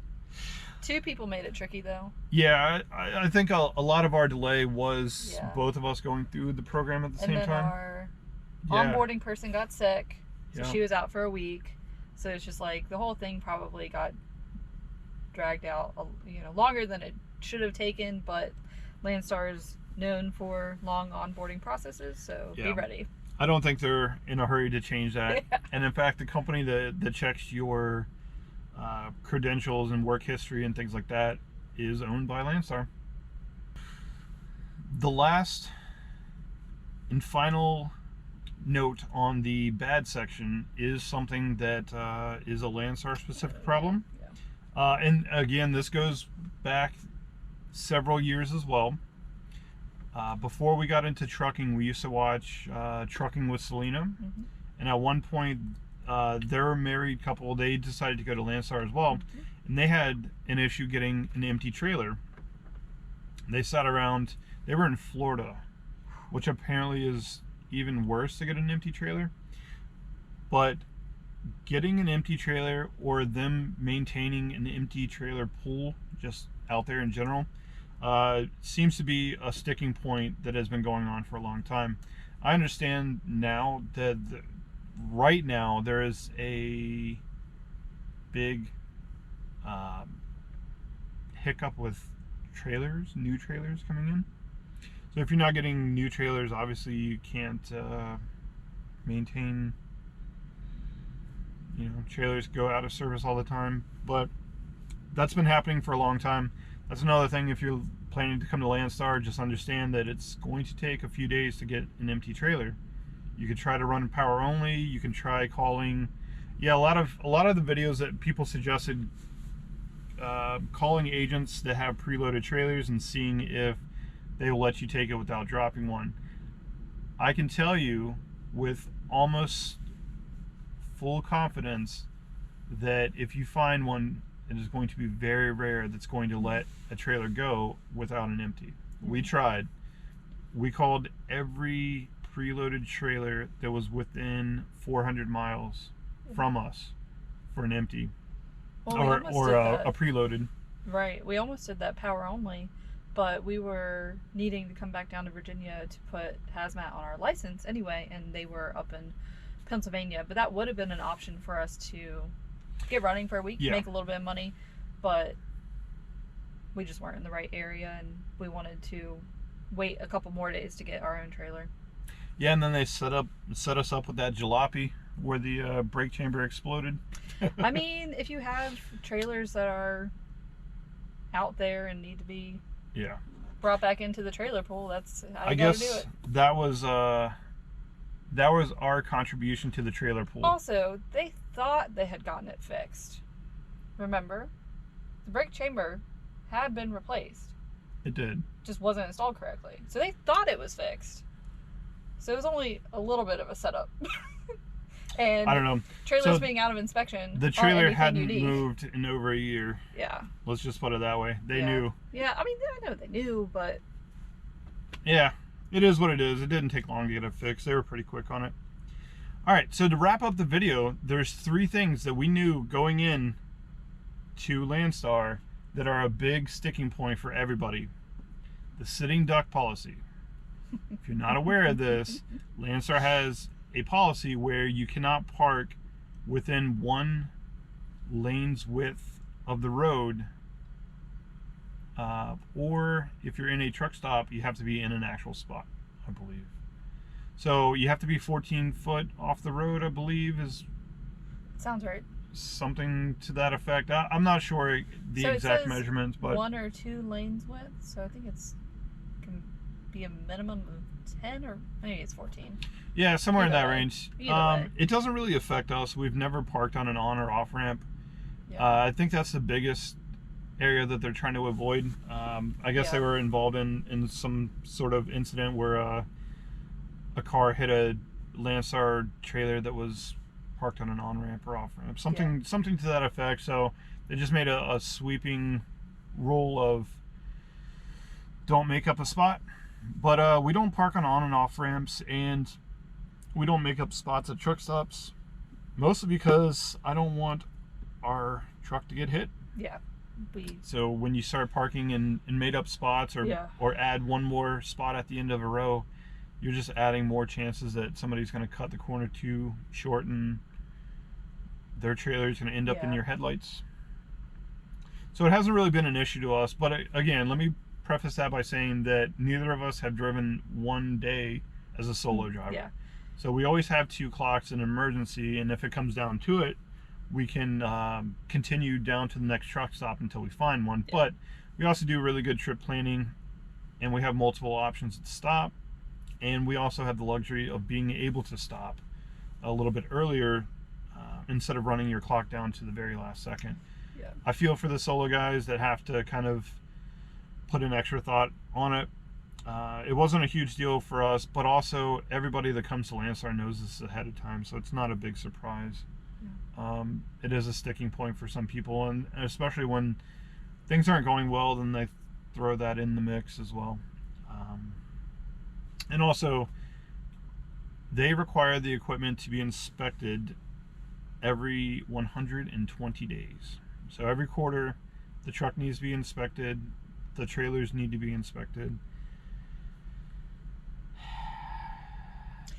Speaker 2: 2 people made it tricky though.
Speaker 1: Yeah, I think a lot of our delay was
Speaker 2: Yeah.
Speaker 1: both of us going through the program at the
Speaker 2: And
Speaker 1: same
Speaker 2: then
Speaker 1: time.
Speaker 2: our
Speaker 1: Yeah.
Speaker 2: onboarding person got sick, so
Speaker 1: Yeah.
Speaker 2: she was out for a week. So it's just like the whole thing probably got dragged out, longer than it should have taken. But Landstar is known for long onboarding processes, so
Speaker 1: Yeah.
Speaker 2: be ready.
Speaker 1: I don't think they're in a hurry to change that.
Speaker 2: Yeah.
Speaker 1: And in fact, the company that checks your credentials and work history and things like that is owned by Landstar. The last and final note on the bad section is something that is a Landstar specific problem.
Speaker 2: Yeah.
Speaker 1: And again, this goes back several years as well. Before we got into trucking, we used to watch Trucking with Selena.
Speaker 2: Mm-hmm.
Speaker 1: And at one point, their married couple, they decided to go to Landstar as well.
Speaker 2: Mm-hmm.
Speaker 1: And they had an issue getting an empty trailer. They sat around, they were in Florida, which apparently is even worse to get an empty trailer. But getting an empty trailer or them maintaining an empty trailer pool just out there in general seems to be a sticking point that has been going on for a long time. I understand now that right now there is a big hiccup with trailers, new trailers coming in. So if you're not getting new trailers, obviously you can't maintain, trailers go out of service all the time. But that's been happening for a long time. That's another thing. If you're planning to come to Landstar, just understand that it's going to take a few days to get an empty trailer. You could try to run power only. You can try calling. Yeah, a lot of the videos that people suggested, calling agents that have preloaded trailers and seeing if they will let you take it without dropping one. I can tell you with almost full confidence that if you find one, it is going to be very rare that's going to let a trailer go without an empty. We tried. We called every preloaded trailer that was within 400 miles from us for an empty,
Speaker 2: well,
Speaker 1: or a preloaded.
Speaker 2: Right. We almost did that power only, but we were needing to come back down to Virginia to put Hazmat on our license anyway, and they were up in Pennsylvania. But that would have been an option for us to get running for a week, make a little bit of money, but we just weren't in the right area, and we wanted to wait a couple more days to get our own trailer.
Speaker 1: Yeah, and then they set us up with that jalopy where the brake chamber exploded.
Speaker 2: I mean, if you have trailers that are out there and need to be brought back into the trailer pool, that's how you gotta do it.
Speaker 1: that was our contribution to the trailer pool.
Speaker 2: Also, they thought they had gotten it fixed. Remember, the brake chamber had been replaced.
Speaker 1: It did.
Speaker 2: Just wasn't installed correctly. So they thought it was fixed. So it was only a little bit of a setup. And
Speaker 1: I don't know.
Speaker 2: Trailers being out of inspection.
Speaker 1: The trailer hadn't moved in over a year.
Speaker 2: Yeah.
Speaker 1: Let's just put it that way. They knew.
Speaker 2: Yeah, I mean, I know they knew, but...
Speaker 1: Yeah, it is what it is. It didn't take long to get it fixed. They were pretty quick on it. All right, so to wrap up the video, there's 3 things that we knew going in to Landstar that are a big sticking point for everybody. The sitting duck policy. If you're not aware of this, Landstar has a policy where you cannot park within 1 lane's width of the road, or if you're in a truck stop, you have to be in an actual spot, I believe. So you have to be 14 foot off the road, I believe, is...
Speaker 2: Sounds right.
Speaker 1: Something to that effect. I'm not sure the exact measurements, but
Speaker 2: 1 or 2 lanes width, so I think can be a minimum of 10, or maybe it's 14.
Speaker 1: Yeah, somewhere in that range. It doesn't really affect us. We've never parked on an on or off ramp. Yeah. I think that's the biggest area that they're trying to avoid. I guess they were involved in some sort of incident where a car hit a Landstar trailer that was parked on an on ramp or off ramp, something to that effect. So they just made a sweeping rule of don't make up a spot. But we don't park on and off ramps, and we don't make up spots at truck stops, mostly because I don't want our truck to get hit.
Speaker 2: Yeah.
Speaker 1: So when you start parking in made up spots, or add 1 more spot at the end of a row, you're just adding more chances that somebody's going to cut the corner too short and their trailer's going to end up in your headlights. So it hasn't really been an issue to us, but again, let me preface that by saying that neither of us have driven 1 day as a solo driver.
Speaker 2: Yeah.
Speaker 1: So we always have 2 clocks in an emergency, and if it comes down to it, we can continue down to the next truck stop until we find one. But we also do really good trip planning, and we have multiple options to stop, and we also have the luxury of being able to stop a little bit earlier instead of running your clock down to the very last second.
Speaker 2: Yeah.
Speaker 1: I feel for the solo guys that have to kind of put an extra thought on it. It wasn't a huge deal for us, but also everybody that comes to Landstar knows this ahead of time, so it's not a big surprise. It is a sticking point for some people, and especially when things aren't going well, then they throw that in the mix as well. And also, they require the equipment to be inspected every 120 days. So every quarter, the truck needs to be inspected, the trailers need to be inspected.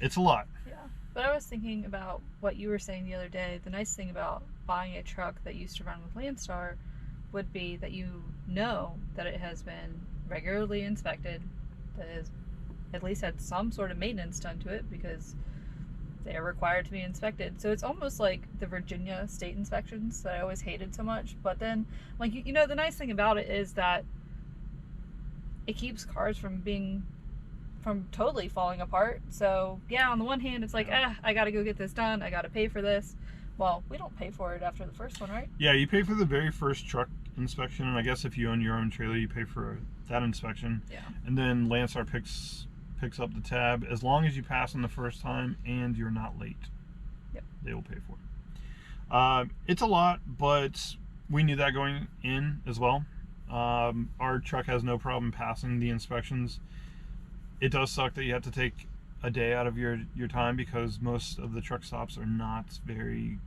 Speaker 1: It's a lot.
Speaker 2: Yeah. But I was thinking about what you were saying the other day. The nice thing about buying a truck that used to run with Landstar would be that you know that it has been regularly inspected, that has at least had some sort of maintenance done to it because they are required to be inspected. So it's almost like the Virginia state inspections that I always hated so much. But then, like, you know, the nice thing about it is that it keeps cars from totally falling apart. So yeah, on the one hand, it's like, I gotta go get this done. I gotta pay for this. Well, we don't pay for it after the first one, right?
Speaker 1: Yeah, you pay for the very first truck inspection, and I guess if you own your own trailer, you pay for that inspection.
Speaker 2: Yeah.
Speaker 1: And then Landstar picks up the tab as long as you pass them the first time and you're not late.
Speaker 2: Yep.
Speaker 1: They will pay for it. It's a lot, but we knew that going in as well. Our truck has no problem passing the inspections. It does suck that you have to take a day out of your time because most of the truck stops are not very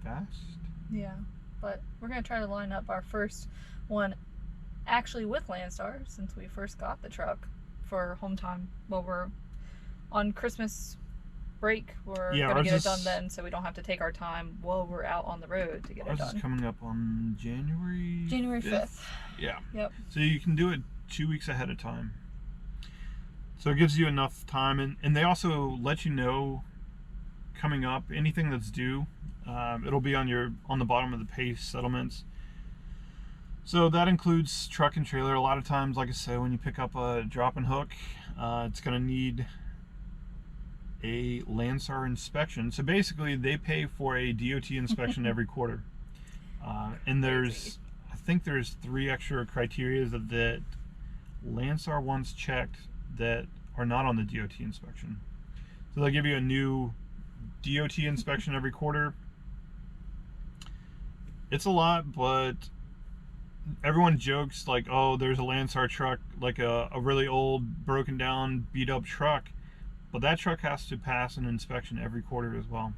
Speaker 1: fast.
Speaker 2: Yeah, but we're going to try to line up our first one actually with Landstar since we first got the truck for home time. Well, we're on Christmas break. We're going to get it done then so we don't have to take our time while we're out on the road to get it done.
Speaker 1: Ours is coming up on January
Speaker 2: 5th.
Speaker 1: Yeah.
Speaker 2: Yep.
Speaker 1: So you can do it 2 weeks ahead of time. So it gives you enough time, and they also let you know coming up anything that's due. It'll be on the bottom of the pay settlements. So that includes truck and trailer. A lot of times, like I said, when you pick up a drop and hook, it's going to need a Landstar inspection. So basically, they pay for a DOT inspection every quarter. And I think there's 3 extra criteria that Landstar wants checked that are not on the DOT inspection. So they'll give you a new DOT inspection every quarter. It's a lot, but everyone jokes like, oh, there's a Landstar truck, like a really old, broken down, beat up truck. But that truck has to pass an inspection every quarter as well.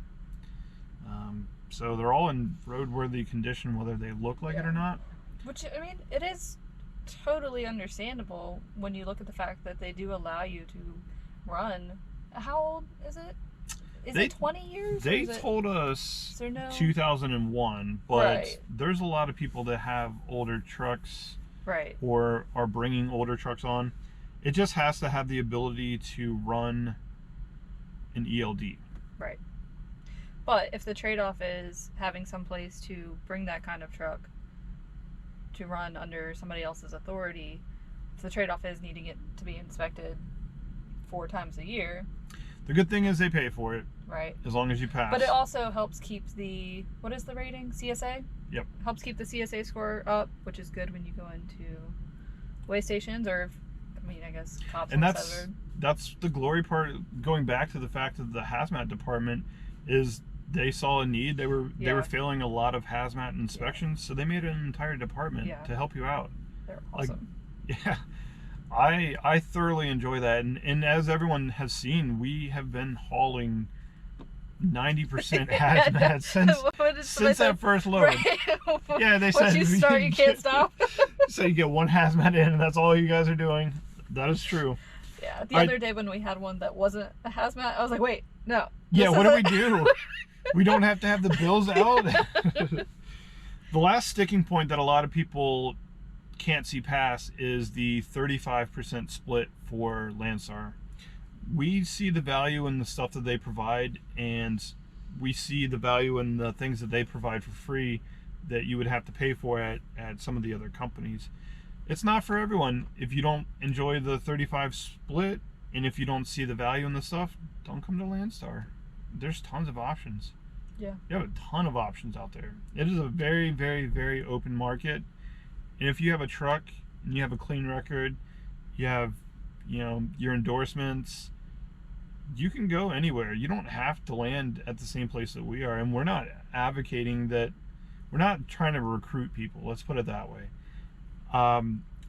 Speaker 1: So they're all in roadworthy condition, whether they look like it or not.
Speaker 2: Which, I mean, it is totally understandable when you look at the fact that they do allow you to run. How old is it? Is it 20 years?
Speaker 1: They told us 2001, but
Speaker 2: right.
Speaker 1: There's a lot of people that have older trucks,
Speaker 2: right,
Speaker 1: or are bringing older trucks on. It just has to have the ability to run an ELD.
Speaker 2: Right. But if the trade-off is having some place to bring that kind of truck to run under somebody else's authority, if the trade-off is needing it to be inspected 4 times a year.
Speaker 1: The good thing is they pay for it.
Speaker 2: Right.
Speaker 1: As long as you pass.
Speaker 2: But it also helps keep the, what is the rating? CSA?
Speaker 1: Yep.
Speaker 2: Helps keep the CSA score up, which is good when you go into weigh stations, or if, I mean, I guess cops.
Speaker 1: And that's the glory part, going back to the fact that the Hazmat department is, they saw a need. They were failing a lot of hazmat inspections, so they made an entire department to help you out.
Speaker 2: They're awesome.
Speaker 1: Yeah, I thoroughly enjoy that, and as everyone has seen, we have been hauling 90% hazmat since that first load. Right. Yeah, they said
Speaker 2: once you start, you can't stop.
Speaker 1: So you get 1 hazmat in, and that's all you guys are doing. That is true.
Speaker 2: Yeah, the other day when we had one that wasn't a hazmat, I was like, wait, no.
Speaker 1: Yeah, what do we do? We don't have to have the bills out. The last sticking point that a lot of people can't see past is the 35% split for Landstar. We see the value in the stuff that they provide, and we see the value in the things that they provide for free that you would have to pay for at some of the other companies. It's not for everyone. If you don't enjoy the 35 split, and if you don't see the value in the stuff, don't come to Landstar. There's tons of options.
Speaker 2: Yeah. You
Speaker 1: have a ton of options out there. It is a very, very, very open market. And if you have a truck and you have a clean record, you have, your endorsements, you can go anywhere. You don't have to land at the same place that we are. And we're not advocating that, we're not trying to recruit people. Let's put it that way.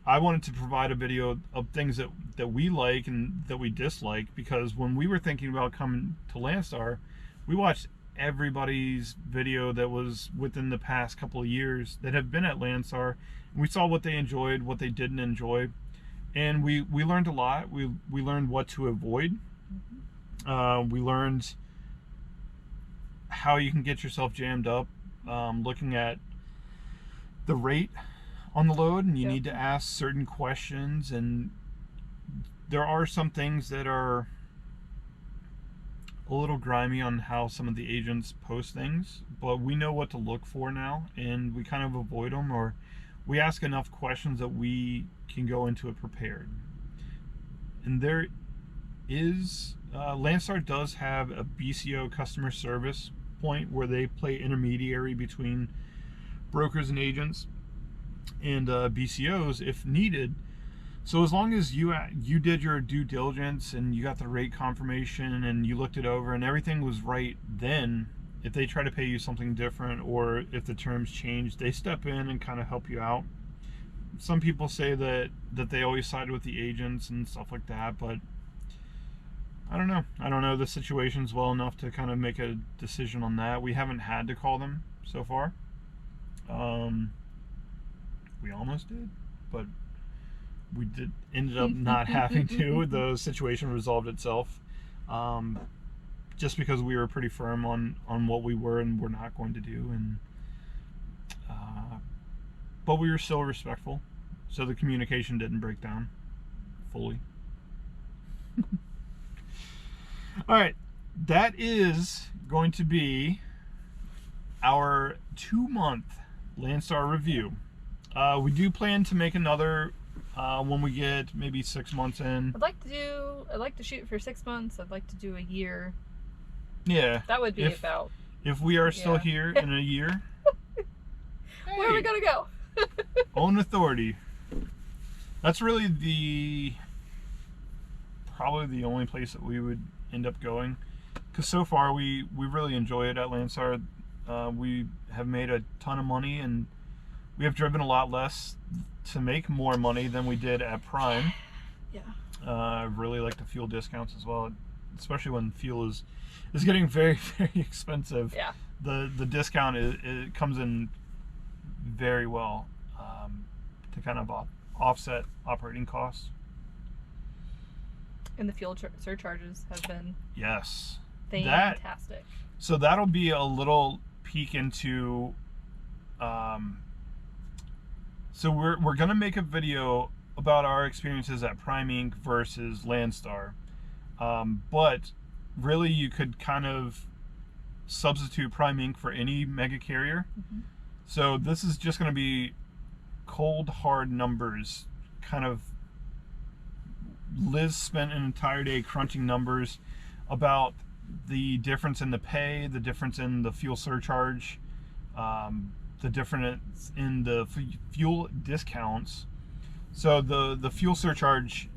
Speaker 1: I wanted to provide a video of things that we like and that we dislike, because when we were thinking about coming to Landstar, we watched everybody's video that was within the past couple of years that have been at Landstar. We saw what they enjoyed, what they didn't enjoy, and we learned a lot. We learned what to avoid. We learned how you can get yourself jammed up, looking at the rate on the load, and you need to ask certain questions, and there are some things that are a little grimy on how some of the agents post things, but we know what to look for now, and we kind of avoid them, or we ask enough questions that we can go into it prepared. And there is Landstar does have a BCO customer service point where they play intermediary between brokers and agents and BCOs if needed. So as long as you did your due diligence and you got the rate confirmation and you looked it over and everything was right, then if they try to pay you something different or if the terms change, they step in and kind of help you out. Some people say that they always side with the agents and stuff like that, but I don't know. I don't know the situations well enough to kind of make a decision on that. We haven't had to call them so far. We almost did, but we ended up not having to. The situation resolved itself, just because we were pretty firm on what we were and were not going to do, and but we were still respectful, so the communication didn't break down fully. All right, that is going to be our 2-month Landstar review. We do plan to make another when we get maybe 6 months in.
Speaker 2: I'd like to shoot for 6 months. I'd like to do a year.
Speaker 1: Yeah.
Speaker 2: That would be about.
Speaker 1: If we are still here in a year.
Speaker 2: Where are we gonna go?
Speaker 1: Own authority. That's really probably the only place that we would end up going, because so far we really enjoy it at Landstar. We have made a ton of money, and we have driven a lot less to make more money than we did at Prime.
Speaker 2: Yeah.
Speaker 1: I really like the fuel discounts as well, especially when fuel is getting very, very expensive.
Speaker 2: Yeah.
Speaker 1: The discount it comes in very well to kind of offset operating costs.
Speaker 2: And the fuel surcharges have been
Speaker 1: That,
Speaker 2: fantastic.
Speaker 1: so that'll be a little peek into. So we're gonna make a video about our experiences at Prime Inc. versus Landstar, but really you could kind of substitute Prime Inc. for any mega carrier.
Speaker 2: Mm-hmm.
Speaker 1: So this is just gonna be cold hard numbers. Kind of, Liz spent an entire day crunching numbers about the difference in the pay, the difference in the fuel surcharge, the difference in the fuel discounts. So the fuel surcharge,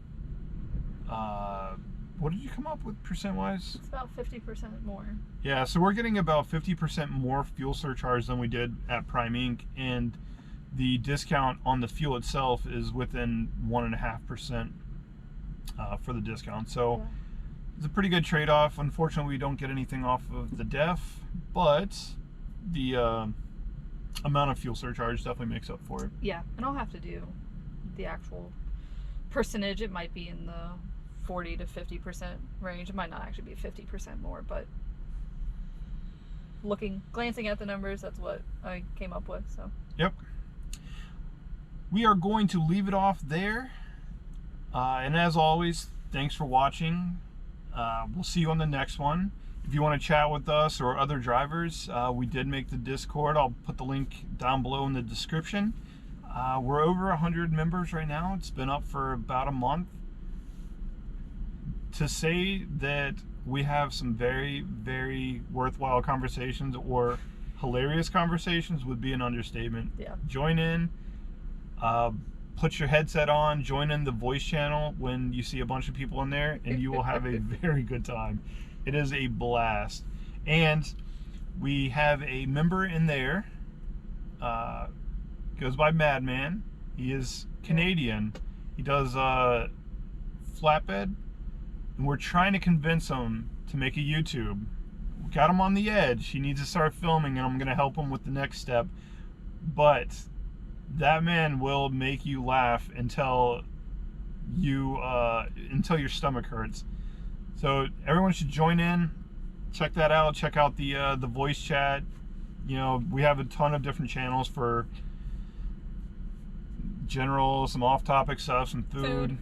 Speaker 1: what did you come up with percent-wise?
Speaker 2: It's about 50% more.
Speaker 1: Yeah, so we're getting about 50% more fuel surcharge than we did at Prime Inc. And the discount on the fuel itself is within 1.5% for the discount. So it's a pretty good trade-off. Unfortunately, we don't get anything off of the def, but the amount of fuel surcharge definitely makes up for it.
Speaker 2: Yeah, and I'll have to do the actual percentage. It might be in the 40 to 50% range. It might not actually be 50% more, but glancing at the numbers, that's what I came up with. So
Speaker 1: yep. We are going to leave it off there. And as always, thanks for watching. We'll see you on the next one. If you want to chat with us or other drivers, we did make the Discord. I'll put the link down below in the description. We're over 100 members right now. It's been up for about a month. To say that we have some very, very worthwhile conversations or hilarious conversations would be an understatement.
Speaker 2: Yeah.
Speaker 1: Join in. Put your headset on, join in the voice channel when you see a bunch of people in there, and you will have a very good time. It is a blast. And we have a member in there, goes by Madman. He is Canadian. He does flatbed, and we're trying to convince him to make a YouTube. got him on the edge. He needs to start filming, and I'm going to help him with the next step. But that man will make you laugh until your stomach hurts. So everyone should join in. Check that out. Check out the voice chat. You know, we have a ton of different channels for general, some off-topic stuff, some food.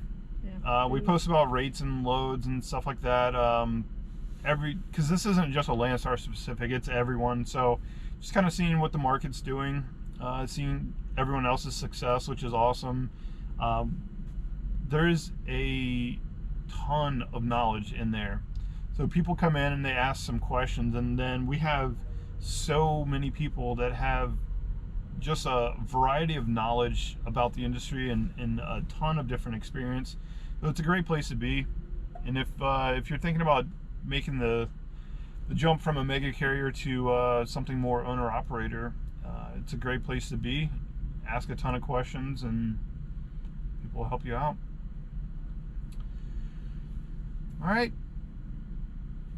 Speaker 2: Yeah.
Speaker 1: We post about rates and loads and stuff like that. Because this isn't just a Landstar specific, it's everyone. So just kind of seeing what the market's doing, seeing everyone else's success, which is awesome. There's a ton of knowledge in there. So people come in and they ask some questions, and then we have so many people that have just a variety of knowledge about the industry and a ton of different experience. So it's a great place to be. And if you're thinking about making the jump from a mega carrier to something more owner operator, it's a great place to be. Ask a ton of questions and people will help you out. All right.